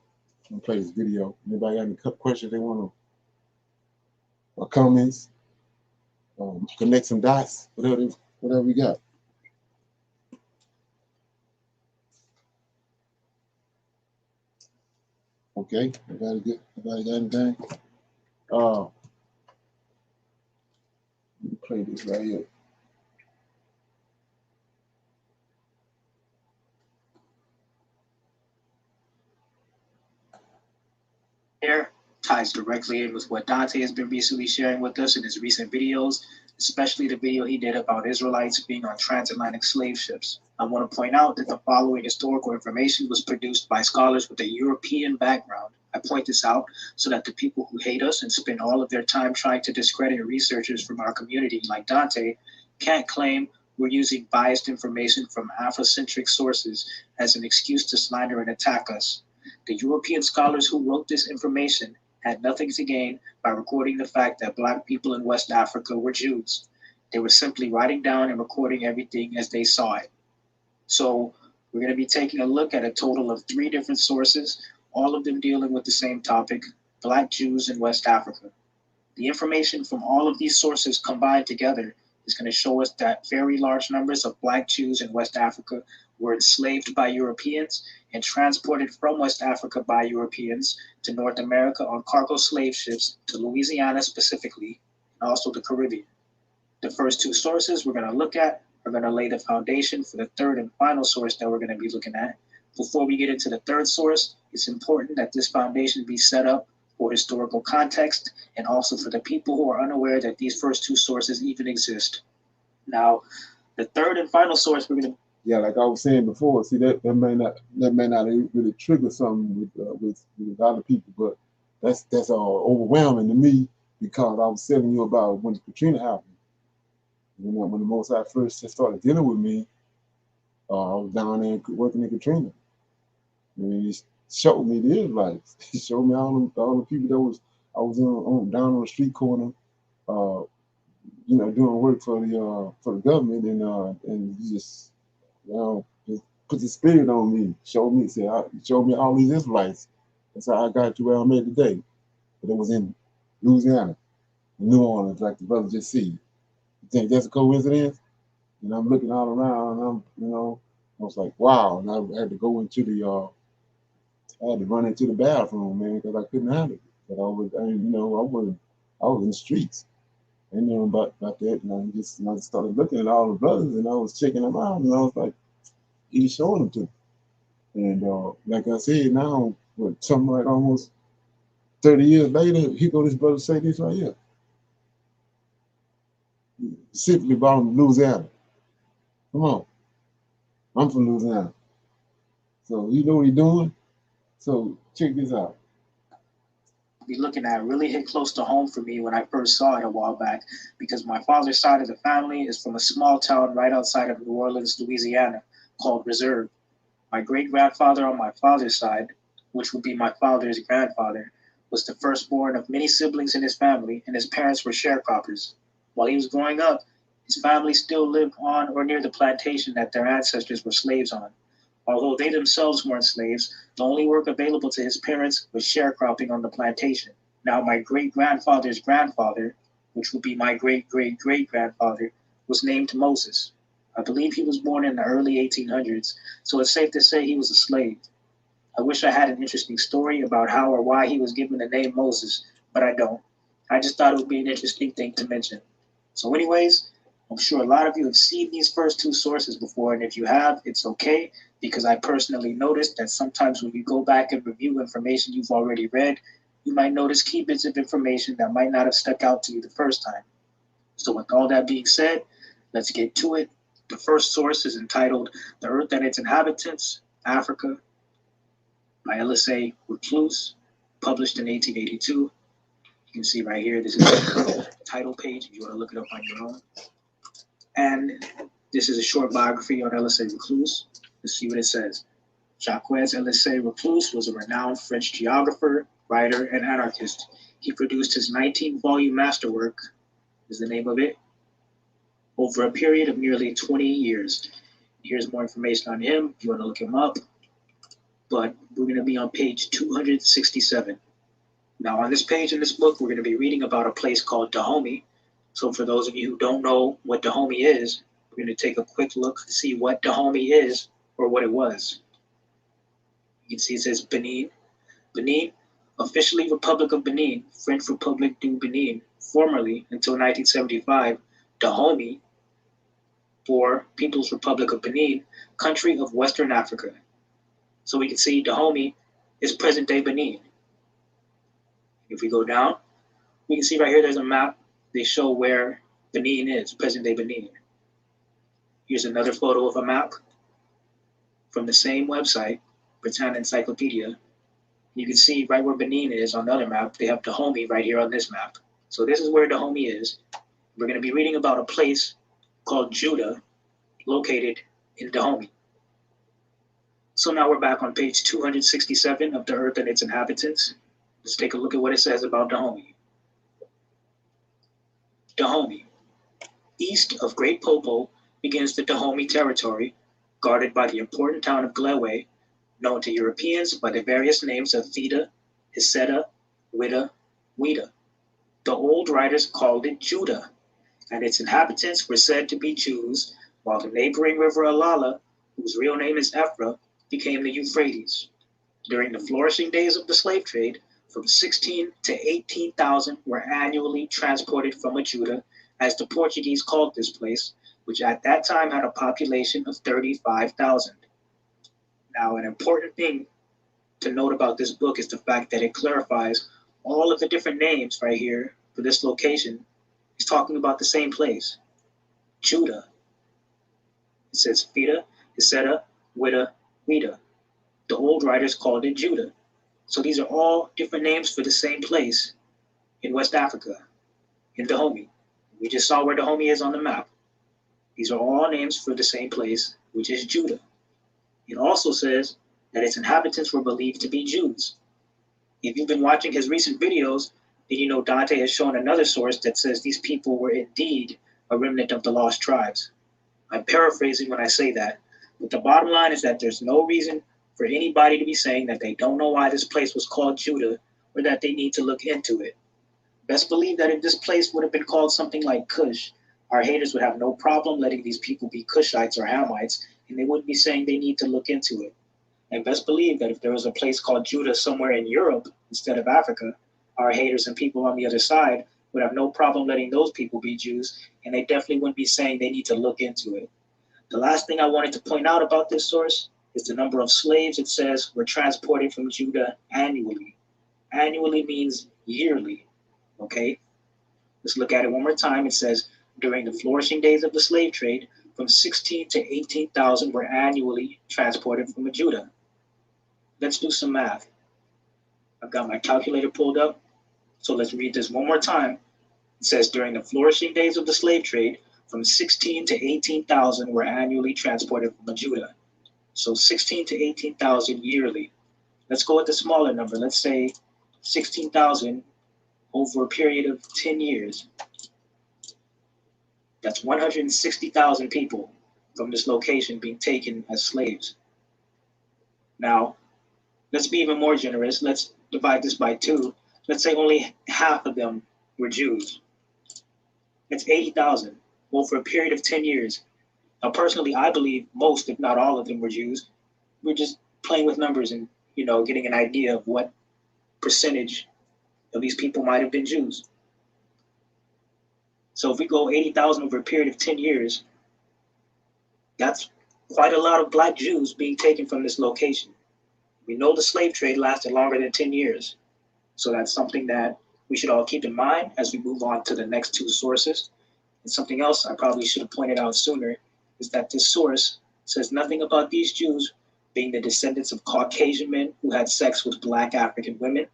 play this video, anybody got any questions they want to, or comments? Connect some dots, whatever we got. Okay, everybody got anything? Let me play this right here. Here ties directly in with what Dante has been recently sharing with us in his recent videos, especially the video he did about Israelites being on transatlantic slave ships. I want to point out that the following historical information was produced by scholars with a European background. I point this out so that the people who hate us and spend all of their time trying to discredit researchers from our community like Dante can't claim we're using biased information from Afrocentric sources as an excuse to slander and attack us. The European scholars who wrote this information had nothing to gain by recording the fact that Black people in West Africa were Jews. They were simply writing down and recording everything as they saw it. So we're going to be taking a look at a total of 3 different sources, all of them dealing with the same topic, Black Jews in West Africa. The information from all of these sources combined together is going to show us that very large numbers of Black Jews in West Africa were enslaved by Europeans and transported from West Africa by Europeans to North America on cargo slave ships to Louisiana specifically, and also the Caribbean. The first 2 sources we're going to look at are going to lay the foundation for the third and final source that we're going to be looking at. Before we get into the third source, it's important that this foundation be set up for historical context and also for the people who are unaware that these first 2 sources even exist. Now, the third and final source we're going to... Yeah, like I was saying before, see that may not really trigger something with other people, but that's overwhelming to me, because I was telling you about when Katrina happened. When the Most High first started dealing with me, I was down there working in Katrina. And he showed me the Israelites. He showed me all the people that I was down on the street corner, doing work for the government, and he just put the spirit on me. Showed me all these Israelites That's how I got to where I'm at today. But it was in Louisiana, New Orleans, like the brother just said. You think that's a coincidence? And I'm looking all around, and I was like, wow. And I had to go into I had to run into the bathroom, man, because I couldn't handle it. But I was in the streets. I didn't know about that. And I just started looking at all the brothers, and I was checking them out, and I was like, he's showing them to me. And like I said, now, something like almost 30 years later, here go this brother say this right here. Specifically about Louisiana. Come on. I'm from Louisiana. So you know what he's doing? So check this out. Be looking at really hit close to home for me when I first saw it a while back, because my father's side of the family is from a small town right outside of New Orleans, Louisiana, called Reserve. My great-grandfather on my father's side, which would be my father's grandfather, was the firstborn of many siblings in his family, and his parents were sharecroppers. While he was growing up, his family still lived on or near the plantation that their ancestors were slaves on. Although they themselves weren't slaves, the only work available to his parents was sharecropping on the plantation. Now, my great-grandfather's grandfather, which would be my great-great-great-grandfather, was named Moses. I believe he was born in the early 1800s, so it's safe to say he was a slave. I wish I had an interesting story about how or why he was given the name Moses, but I don't. I just thought it would be an interesting thing to mention. So anyways, I'm sure a lot of you have seen these first two sources before, and if you have, it's okay, because I personally noticed that sometimes when you go back and review information you've already read, you might notice key bits of information that might not have stuck out to you the first time. So with all that being said, let's get to it. The first source is entitled The Earth and Its Inhabitants, Africa, by L.S.A. Recluse, published in 1882. You can see right here, this is the title page if you want to look it up on your own. And this is a short biography on L.S.A. Recluse. Let's see what it says. Jacques L.S.A. Recluse was a renowned French geographer, writer, and anarchist. He produced his 19-volume masterwork, is the name of it, over a period of nearly 20 years. Here's more information on him if you want to look him up. But we're going to be on page 267. Now, on this page in this book, we're going to be reading about a place called Dahomey. So for those of you who don't know what Dahomey is, we're going to take a quick look to see what Dahomey is or what it was. You can see it says Benin. Benin, officially Republic of Benin, French Republic du Benin, formerly until 1975, Dahomey, for People's Republic of Benin, country of Western Africa. So we can see Dahomey is present-day Benin. If we go down, we can see right here there's a map. They show where Benin is, present-day Benin. Here's another photo of a map from the same website, Britannia Encyclopedia. You can see right where Benin is on the other map. They have Dahomey right here on this map. So this is where Dahomey is. We're going to be reading about a place called Judah, located in Dahomey. So now we're back on page 267 of The Earth and Its Inhabitants. Let's take a look at what it says about Dahomey. Dahomey. East of Great Popo begins the Dahomey territory, guarded by the important town of Glewe, known to Europeans by the various names of Theta, Hiseta, Wida, Wida. The old writers called it Judah, and its inhabitants were said to be Jews, while the neighboring river Alala, whose real name is Ephra, became the Euphrates. During the flourishing days of the slave trade, from 16 to 18,000 were annually transported from Judah, as the Portuguese called this place, which at that time had a population of 35,000. Now, an important thing to note about this book is the fact that it clarifies all of the different names right here for this location is talking about the same place, Judah. It says Theta, Hiseta, Wida, Wida. The old writers called it Judah. So these are all different names for the same place in West Africa, in Dahomey. We just saw where Dahomey is on the map. These are all names for the same place, which is Judah. It also says that its inhabitants were believed to be Jews. If you've been watching his recent videos, then you know Dante has shown another source that says these people were indeed a remnant of the lost tribes. I'm paraphrasing when I say that, but the bottom line is that there's no reason for anybody to be saying that they don't know why this place was called Judah or that they need to look into it. Best believe that if this place would have been called something like Cush, our haters would have no problem letting these people be Cushites or Hamites, and they wouldn't be saying they need to look into it. And best believe that if there was a place called Judah somewhere in Europe instead of Africa, our haters and people on the other side would have no problem letting those people be Jews, and they definitely wouldn't be saying they need to look into it. The last thing I wanted to point out about this source is the number of slaves it says were transported from Judah annually. Annually means yearly, okay? Let's look at it one more time. It says, during the flourishing days of the slave trade, from 16 to 18,000 were annually transported from Judah. Let's do some math. I've got my calculator pulled up, so let's read this one more time. It says, during the flourishing days of the slave trade, from 16 to 18,000 were annually transported from Judah. So 16 to 18,000 yearly. Let's go with the smaller number. Let's say 16,000 over a period of 10 years. That's 160,000 people from this location being taken as slaves. Now, let's be even more generous. Let's divide this by 2. Let's say only half of them were Jews. That's 80,000 over a period of 10 years. Now, personally, I believe most, if not all of them, were Jews. We're just playing with numbers and, getting an idea of what percentage of these people might have been Jews. So if we go 80,000 over a period of 10 years, that's quite a lot of black Jews being taken from this location. We know the slave trade lasted longer than 10 years. So that's something that we should all keep in mind as we move on to the next 2 sources. And something else I probably should have pointed out sooner is that this source says nothing about these Jews being the descendants of Caucasian men who had sex with black African women,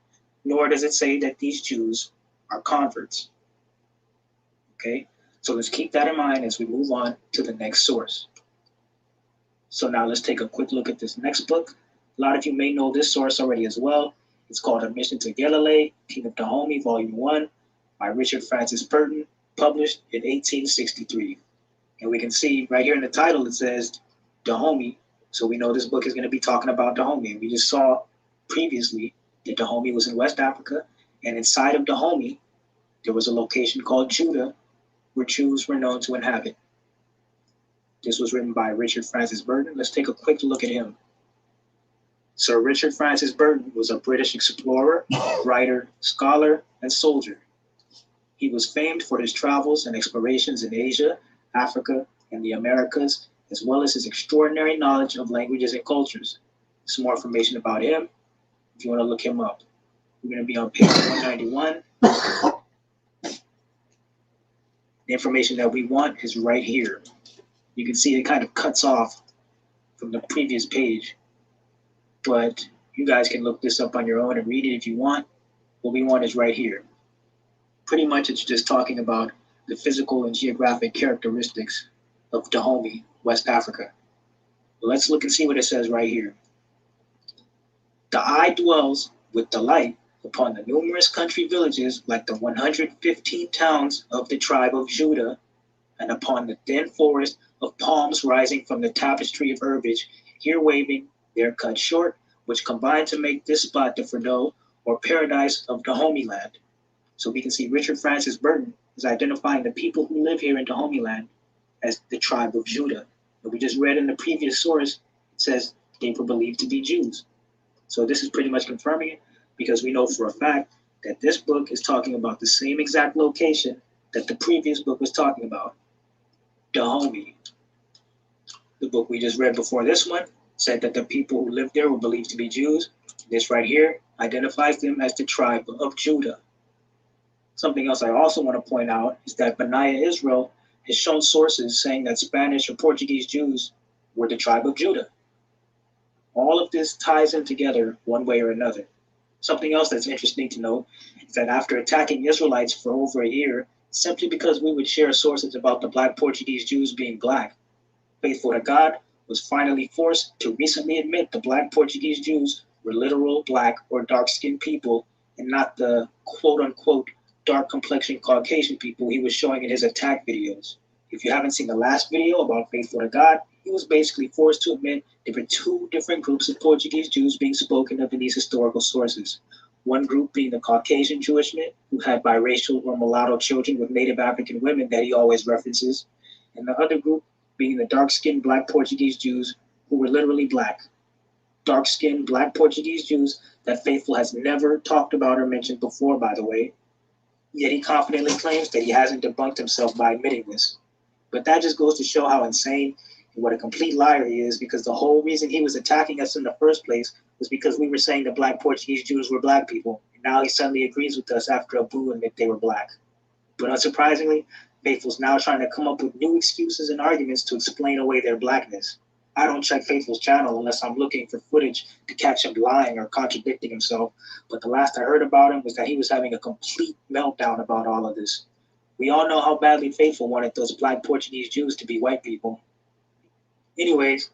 nor does it say that these Jews are converts. Okay, so let's keep that in mind as we move on to the next source. So now let's take a quick look at this next book. A lot of you may know this source already as well. It's called A Mission to Galilee, King of Dahomey, Volume 1, by Richard Francis Burton, published in 1863. And we can see right here in the title, it says Dahomey. So we know this book is going to be talking about Dahomey. We just saw previously that Dahomey was in West Africa, and inside of Dahomey, there was a location called Judah, where Jews were known to inhabit. This was written by Richard Francis Burton. Let's take a quick look at him. Sir Richard Francis Burton was a British explorer, writer, scholar, and soldier. He was famed for his travels and explorations in Asia, Africa, and the Americas, as well as his extraordinary knowledge of languages and cultures. Some more information about him, if you want to look him up. We're going to be on page 191. The information that we want is right here. You can see it kind of cuts off from the previous page, but you guys can look this up on your own and read it if you want. What we want is right here. Pretty much it's just talking about the physical and geographic characteristics of Dahomey, West Africa. Well, let's look and see what it says right here. The eye dwells with delight upon the numerous country villages like the 115 towns of the tribe of Judah, and upon the thin forest of palms rising from the tapestry of herbage, here waving, there cut short, which combine to make this spot the Ferdo, or paradise of Dahomey land. So we can see Richard Francis Burton is identifying the people who live here in Dahomey land as the tribe of Judah. And we just read in the previous source, it says they were believed to be Jews. So this is pretty much confirming it, because we know for a fact that this book is talking about the same exact location that the previous book was talking about, Dahomey. The book we just read before this one said that the people who lived there were believed to be Jews. This right here identifies them as the tribe of Judah. Something else I also want to point out is that Benaiah Israel has shown sources saying that Spanish or Portuguese Jews were the tribe of Judah. All of this ties in together one way or another. Something else that's interesting to note is that after attacking Israelites for over a year, simply because we would share sources about the black Portuguese Jews being black, Faithful to God was finally forced to recently admit the black Portuguese Jews were literal black or dark-skinned people and not the quote-unquote dark-complexion Caucasian people he was showing in his attack videos. If you haven't seen the last video about Faithful to God, he was basically forced to admit there were two different groups of Portuguese Jews being spoken of in these historical sources. One group being the Caucasian Jewish men, who had biracial or mulatto children with native African women that he always references, and the other group being the dark-skinned black Portuguese Jews who were literally black. Dark-skinned black Portuguese Jews that Faithful has never talked about or mentioned before, by the way, yet he confidently claims that he hasn't debunked himself by admitting this. But that just goes to show how insane and what a complete liar he is, because the whole reason he was attacking us in the first place was because we were saying that black Portuguese Jews were black people, and now he suddenly agrees with us after Abu admit they were black. But unsurprisingly, Faithful's now trying to come up with new excuses and arguments to explain away their blackness. I don't check Faithful's channel unless I'm looking for footage to catch him lying or contradicting himself, but the last I heard about him was that he was having a complete meltdown about all of this. We all know how badly Faithful wanted those black Portuguese Jews to be white people. Anyways,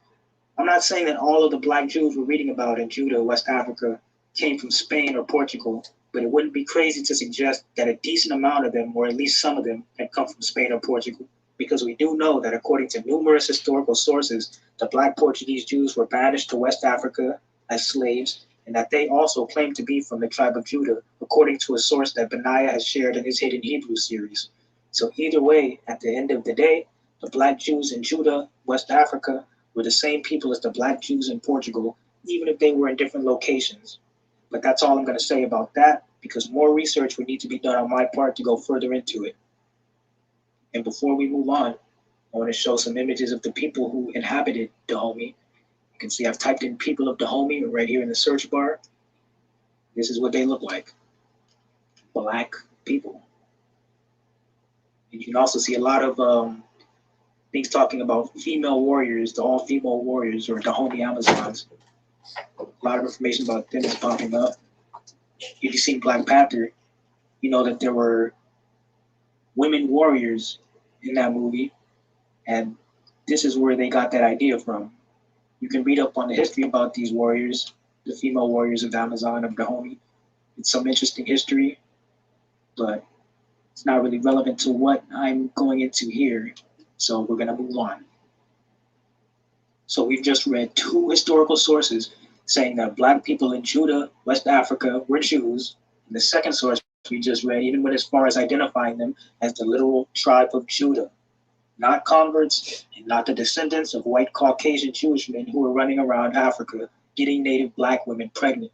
I'm not saying that all of the black Jews we're reading about in Judah, West Africa, came from Spain or Portugal, but it wouldn't be crazy to suggest that a decent amount of them, or at least some of them, had come from Spain or Portugal, because we do know that according to numerous historical sources, the black Portuguese Jews were banished to West Africa as slaves, and that they also claimed to be from the tribe of Judah, according to a source that Benaiah has shared in his Hidden Hebrew series. So either way, at the end of the day, the black Jews in Judah, West Africa, were the same people as the black Jews in Portugal, even if they were in different locations. But that's all I'm going to say about that, because more research would need to be done on my part to go further into it. And before we move on, I want to show some images of the people who inhabited Dahomey. You can see I've typed in people of Dahomey right here in the search bar. This is what they look like. Black people. And you can also see a lot of things talking about female warriors, the all-female warriors, or Dahomey Amazons. A lot of information about them is popping up. If you've seen Black Panther, you know that there were women warriors in that movie, and this is where they got that idea from. You can read up on the history about these warriors, the female warriors of the Amazon of Dahomey. It's some interesting history, but it's not really relevant to what I'm going into here, so we're going to move on. So we've just read two historical sources saying that black people in Judah, West Africa, were Jews. And the second source we just read even went as far as identifying them as the literal tribe of Judah, not converts and not the descendants of white Caucasian Jewish men who were running around Africa getting native black women pregnant.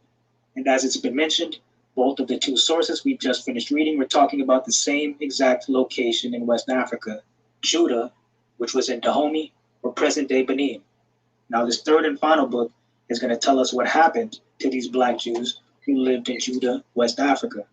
And as it's been mentioned, both of the two sources we've just finished reading were talking about the same exact location in West Africa, Judah, which was in Dahomey, or present-day Benin. Now this third and final book is going to tell us what happened to these black Jews who lived in Judah, West Africa.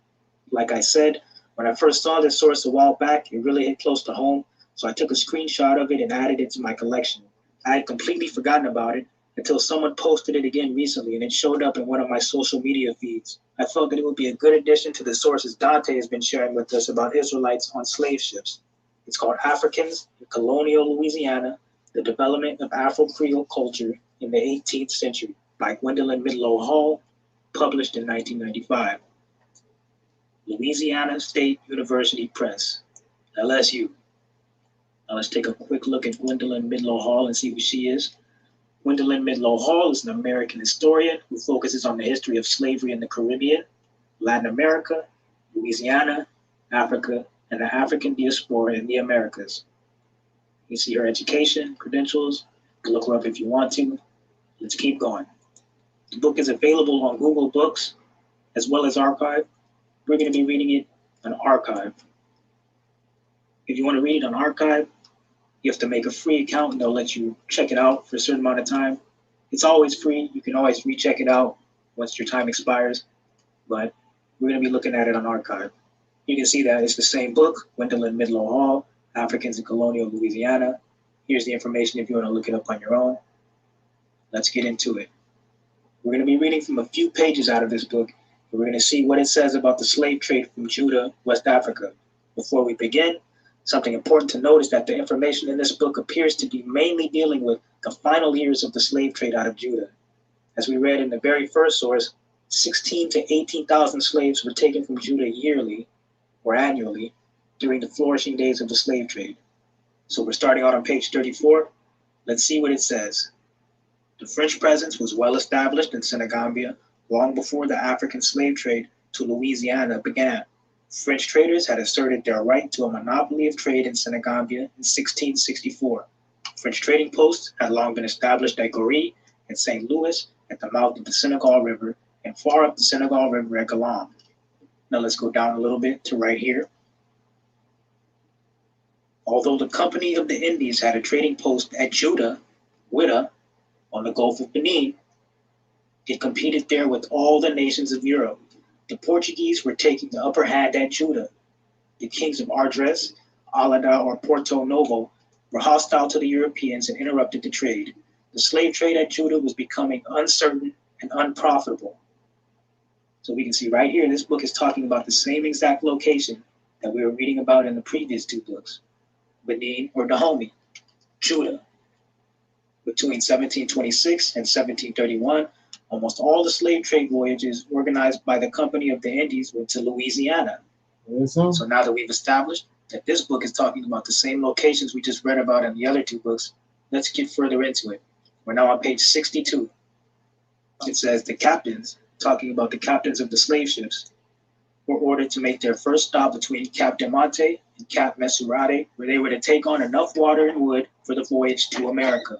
Like I said, when I first saw this source a while back, it really hit close to home, so I took a screenshot of it and added it to my collection. I had completely forgotten about it until someone posted it again recently, and it showed up in one of my social media feeds. I felt that it would be a good addition to the sources Dante has been sharing with us about Israelites on slave ships. It's called Africans in Colonial Louisiana, The Development of Afro-Creole Culture in the 18th Century by Gwendolyn Midlow Hall, published in 1995. Louisiana State University Press, LSU. Now let's take a quick look at Gwendolyn Midlow Hall and see who she is. Gwendolyn Midlow Hall is an American historian who focuses on the history of slavery in the Caribbean, Latin America, Louisiana, Africa, and the African diaspora in the Americas. You see her education, credentials. You can look her up if you want to. Let's keep going. The book is available on Google Books as well as Archive. We're going to be reading it on Archive. If you want to read it on Archive, you have to make a free account and they'll let you check it out for a certain amount of time. It's always free. You can always recheck it out once your time expires, but we're going to be looking at it on Archive. You can see that it's the same book, Gwendolyn Midlow Hall, Africans in Colonial Louisiana. Here's the information if you want to look it up on your own. Let's get into it. We're going to be reading from a few pages out of this book, and we're going to see what it says about the slave trade from Judah, West Africa. Before we begin, something important to note is that the information in this book appears to be mainly dealing with the final years of the slave trade out of Judah. As we read in the very first source, 16,000 to 18,000 slaves were taken from Judah yearly or annually during the flourishing days of the slave trade. So we're starting out on page 34. Let's see what it says. The French presence was well established in Senegambia long before the African slave trade to Louisiana began. French traders had asserted their right to a monopoly of trade in Senegambia in 1664. French trading posts had long been established at Goree and St. Louis at the mouth of the Senegal River and far up the Senegal River at Galam. Now let's go down a little bit to right here. Although the Company of the Indies had a trading post at Juda, Ouidah, on the Gulf of Benin, it competed there with all the nations of Europe. The Portuguese were taking the upper hand at Juda. The kings of Ardres, Alada, or Porto Novo were hostile to the Europeans and interrupted the trade. The slave trade at Juda was becoming uncertain and unprofitable. So we can see right here, this book is talking about the same exact location that we were reading about in the previous two books, Benin or Dahomey, Juda. Between 1726 and 1731, almost all the slave trade voyages organized by the Company of the Indies went to Louisiana. So now that we've established that this book is talking about the same locations we just read about in the other two books, let's get further into it. We're now on page 62. It says the captains, talking about the captains of the slave ships, were ordered to make their first stop between Cap de Monte and Cap Mesurate, where they were to take on enough water and wood for the voyage to America.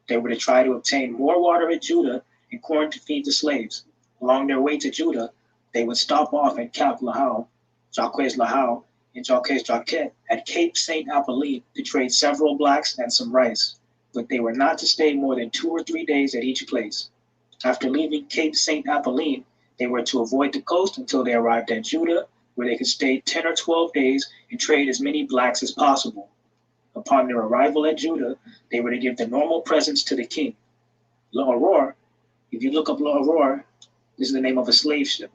They were to try to obtain more water at Juda and corn to feed the slaves. Along their way to Juda, they would stop off at Cap Lahau, Jacques Lahau, and Jacques Jacquet at Cape St. Apolline to trade several blacks and some rice, but they were not to stay more than 2 or 3 days at each place. After leaving Cape St. Apolline, they were to avoid the coast until they arrived at Juda, where they could stay 10 or 12 days and trade as many blacks as possible. Upon their arrival at Juda, they were to give the normal presents to the king. L'Aurore, if you look up L'Aurore, this is the name of a slave ship.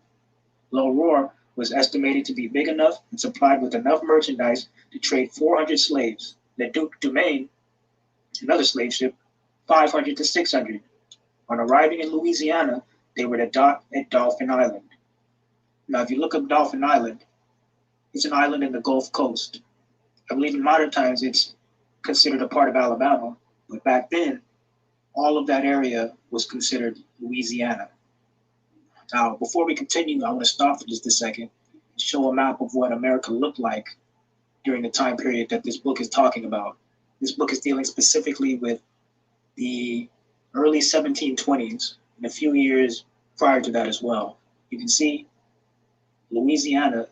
L'Aurore was estimated to be big enough and supplied with enough merchandise to trade 400 slaves. Le Duc du Maine, another slave ship, 500 to 600. On arriving in Louisiana, they were to dock at Dauphin Island. Now, if you look up Dauphin Island, it's an island in the Gulf Coast. I believe in modern times it's considered a part of Alabama, but back then, all of that area was considered Louisiana. Now, before we continue, I want to stop for just a second and show a map of what America looked like during the time period that this book is talking about. This book is dealing specifically with the early 1720s and a few years prior to that as well. You can see Louisiana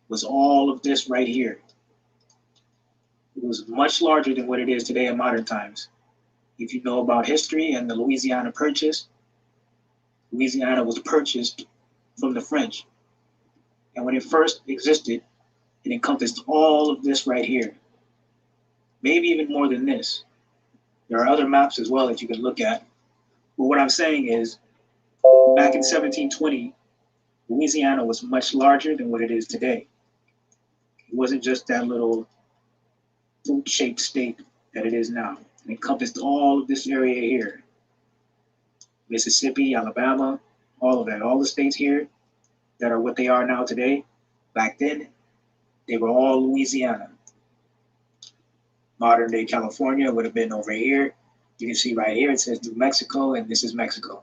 was all of this right here. It was much larger than what it is today in modern times. If you know about history and the Louisiana Purchase, Louisiana was purchased from the French. And when it first existed, it encompassed all of this right here. Maybe even more than this. There are other maps as well that you can look at. But what I'm saying is, back in 1720, Louisiana was much larger than what it is today. It wasn't just that little fruit-shaped state that it is now. It encompassed all of this area here. Mississippi, Alabama, all of that. All the states here that are what they are now today, back then, they were all Louisiana. Modern day California would have been over here. You can see right here, it says New Mexico, and this is Mexico.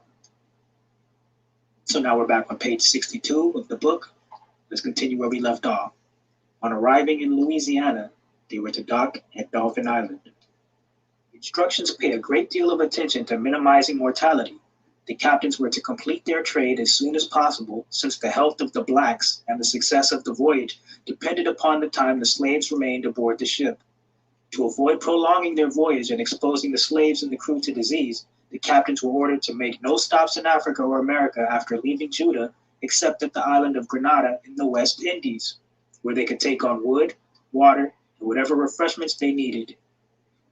So now we're back on page 62 of the book. Let's continue where we left off. On arriving in Louisiana, they were to dock at Dauphin Island. Instructions pay a great deal of attention to minimizing mortality. The captains were to complete their trade as soon as possible, since the health of the blacks and the success of the voyage depended upon the time the slaves remained aboard the ship. To avoid prolonging their voyage and exposing the slaves and the crew to disease, the captains were ordered to make no stops in Africa or America after leaving Juda, except at the island of Grenada in the West Indies, where they could take on wood, water, and whatever refreshments they needed.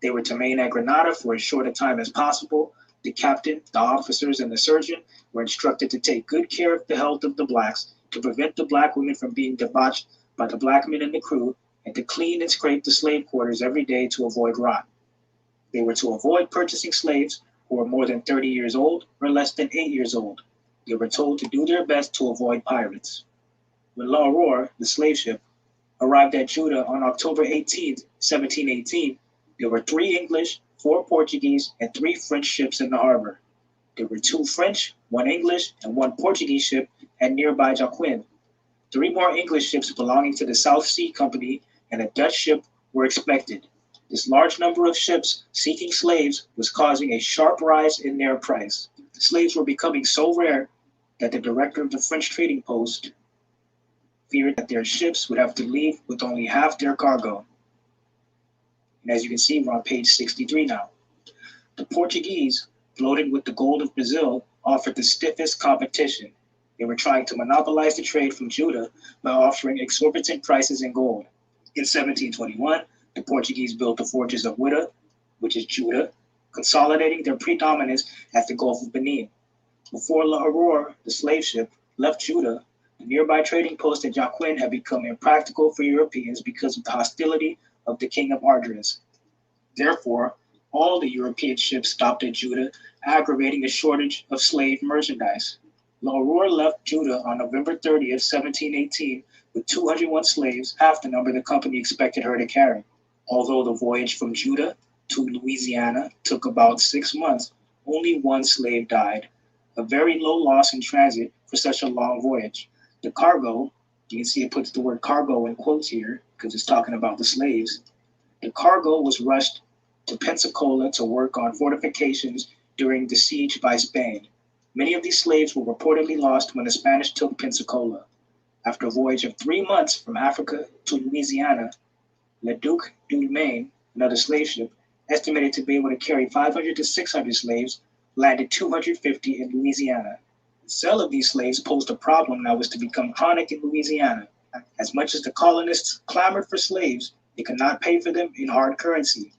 They were to remain at Grenada for as short a time as possible. The captain, the officers, and the surgeon were instructed to take good care of the health of the blacks, to prevent the black women from being debauched by the black men in the crew, and to clean and scrape the slave quarters every day to avoid rot. They were to avoid purchasing slaves who were more than 30 years old or less than 8 years old. They were told to do their best to avoid pirates. When L'Aurore, the slave ship, arrived at Judah on October 18, 1718, there were 3 English, 4 Portuguese, and 3 French ships in the harbor. There were 2 French, 1 English, and 1 Portuguese ship at nearby Jacquin. 3 more English ships belonging to the South Sea Company and a Dutch ship were expected. This large number of ships seeking slaves was causing a sharp rise in their price. Slaves were becoming so rare that the director of the French trading post feared that their ships would have to leave with only half their cargo. And as you can see, we're on page 63 now. The Portuguese, bloated with the gold of Brazil, offered the stiffest competition. They were trying to monopolize the trade from Judah by offering exorbitant prices in gold. In 1721, the Portuguese built the fortress of Wita, which is Judah, consolidating their predominance at the Gulf of Benin. Before La Aurore, the slave ship, left Judah, the nearby trading post at Jacquin had become impractical for Europeans because of the hostility of the king of Ardres. Therefore, all the European ships stopped at Judah, aggravating the shortage of slave merchandise. La Aurore left Judah on November 30th, 1718, with 201 slaves, half the number the company expected her to carry. Although the voyage from Judah to Louisiana took about 6 months, only 1 slave died, a very low loss in transit for such a long voyage. The cargo, you can see it puts the word cargo in quotes here because it's talking about the slaves. The cargo was rushed to Pensacola to work on fortifications during the siege by Spain. Many of these slaves were reportedly lost when the Spanish took Pensacola. After a voyage of 3 months from Africa to Louisiana, Le Duc du Maine, another slave ship, estimated to be able to carry 500 to 600 slaves, landed 250 in Louisiana. The sale of these slaves posed a problem that was to become chronic in Louisiana. As much as the colonists clamored for slaves, they could not pay for them in hard currency.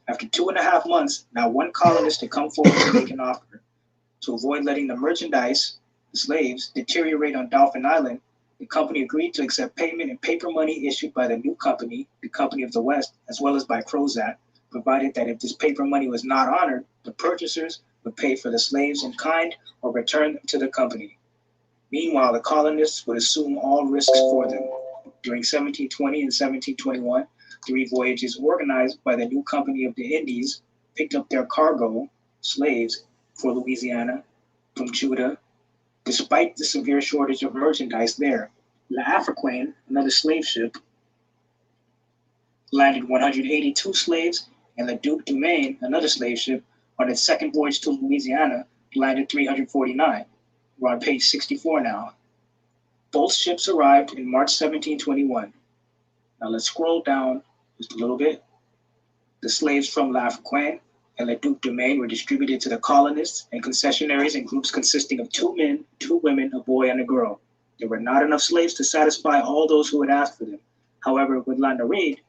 After 2.5 months, not one colonist had come forward to make an offer. To avoid letting the merchandise, the slaves, deteriorate on Dauphin Island, the company agreed to accept payment in paper money issued by the new company, the Company of the West, as well as by Crozat, provided that if this paper money was not honored, the purchasers would pay for the slaves in kind or return them to the company. Meanwhile, the colonists would assume all risks for them. During 1720 and 1721, 3 voyages organized by the new Company of the Indies picked up their cargo, slaves, for Louisiana from Judah, despite the severe shortage of merchandise there. La Africaine, another slave ship, landed 182 slaves, and the Duc du Maine, another slave ship, on its second voyage to Louisiana, landed 349. We're on page 64 now. Both ships arrived in March 1721. Now let's scroll down just a little bit. The slaves from La Africaine and Le Duc du Maine were distributed to the colonists and concessionaries in groups consisting of 2 men, 2 women, a boy, and a girl. There were not enough slaves to satisfy all those who had asked for them. However, with La Naride,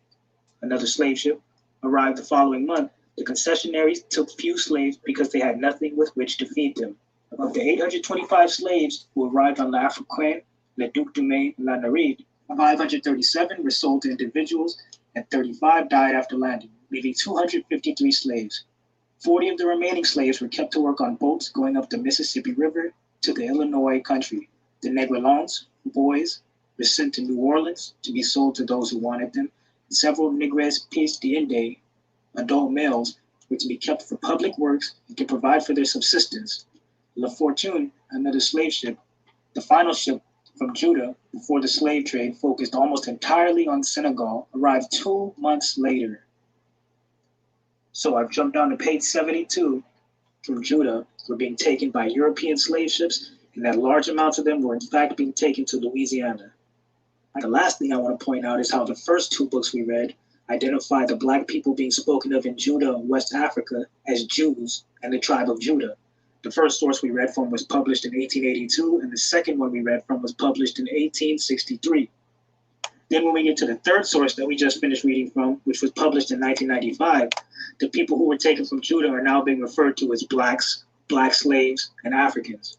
another slave ship, arrived the following month, the concessionaries took few slaves because they had nothing with which to feed them. Of the 825 slaves who arrived on La Africaine, Le Duc du Maine, and La Naride, 537 were sold to individuals and 35 died after landing, leaving 253 slaves. 40 of the remaining slaves were kept to work on boats going up the Mississippi River to the Illinois country. The Negrelons, boys, were sent to New Orleans to be sold to those who wanted them. And several Negres pièces d'Inde, adult males, were to be kept for public works and to provide for their subsistence. La Fortune, another slave ship, the final ship from Judah before the slave trade focused almost entirely on Senegal, arrived 2 months later. So I've jumped down to page 72. From Judah were being taken by European slave ships, and that large amounts of them were in fact being taken to Louisiana. The last thing I want to point out is how the first 2 books we read identify the black people being spoken of in Judah and West Africa as Jews and the tribe of Judah. The first source we read from was published in 1882, and the second one we read from was published in 1863. Then when we get to the third source that we just finished reading from, which was published in 1995, the people who were taken from Judah are now being referred to as blacks, black slaves, and Africans.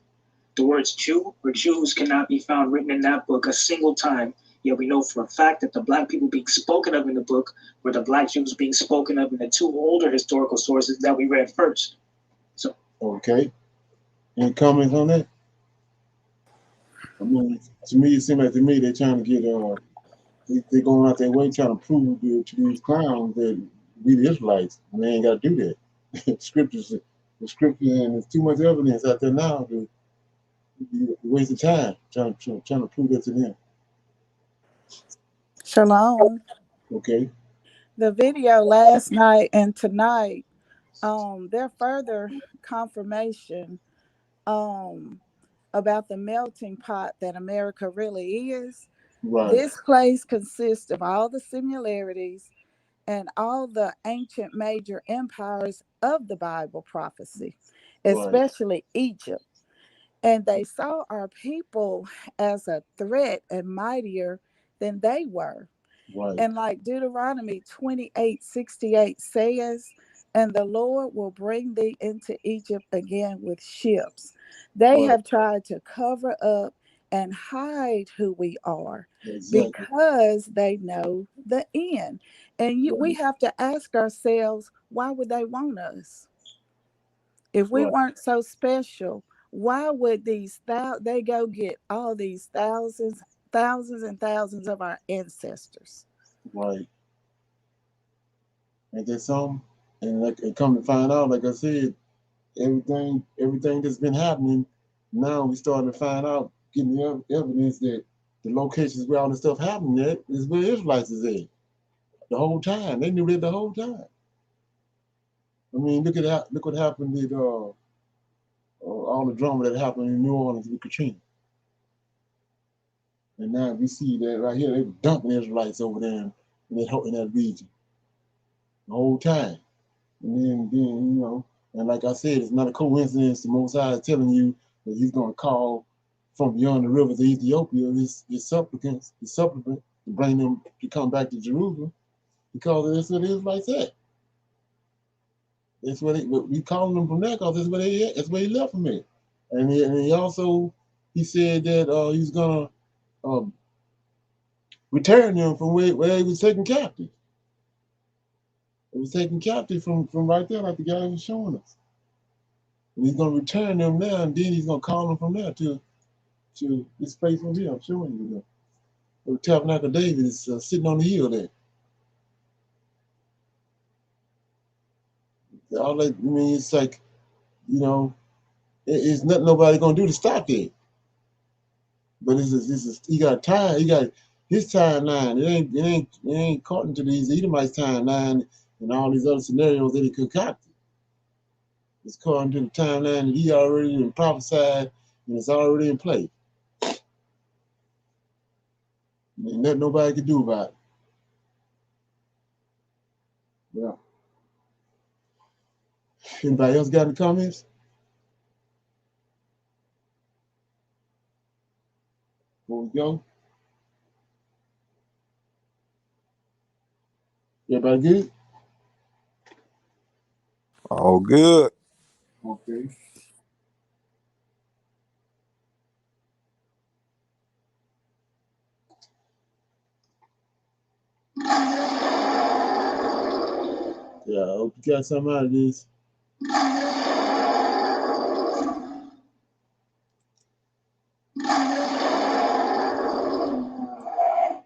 The words Jew or Jews cannot be found written in that book a single time, yet we know for a fact that the black people being spoken of in the book were the black Jews being spoken of in the 2 older historical sources that we read first. So, okay. Any comments on that? I mean, to me, it seems like they're trying to get They're going out their way trying to prove to these clowns that we the Israelites, and they ain't got to do that. The scripture, and there's too much evidence out there now to waste of time trying to prove that to them. Shalom. Okay. The video last night and tonight, they're further confirmation about the melting pot that America really is. Right. This place consists of all the similarities and all the ancient major empires of the Bible prophecy, especially Egypt. And they saw our people as a threat and mightier than they were. Right. And like Deuteronomy 28:68 says, and the Lord will bring thee into Egypt again with ships. They have tried to cover up and hide who we are because they know the end. And we have to ask ourselves, why would they want us? If we weren't so special, why would they go get all these thousands and thousands of our ancestors? Right. And there's some, and come to find out, like I said, everything that's been happening, now we starting to find out, getting the evidence that the locations where all this stuff happening at is where Israelites is at. The whole time. They knew that the whole time. I mean, look what happened with all the drama that happened in New Orleans with Katrina. And now we see that right here, they were dumping Israelites over there in that region the whole time. And then, and like I said, it's not a coincidence the Most High is telling you that he's going to call from beyond the rivers of Ethiopia his supplicant to bring them to come back to Jerusalem, because that's where the Israelites at. That's where we calling them from there because that's where he left them at. And he said that he's going to return them from where he was taken captive. It was taken captive from right there, like the guy was showing us. And he's going to return them there, and then he's going to call them from there to this place over here. I'm showing you. The Tabernacle of David is sitting on the hill there. All that, I mean, it's like, it's nothing nobody going to do to stop it. But he got time. He got his timeline. It ain't according to these Edomites timeline and all these other scenarios that he concocted. It's according to the timeline that he already prophesied, and it's already in place. And nothing nobody can do about it. Yeah. Anybody else got any comments? Before we go? Everybody good? All good. Okay. Yeah, I hope you got something out of this.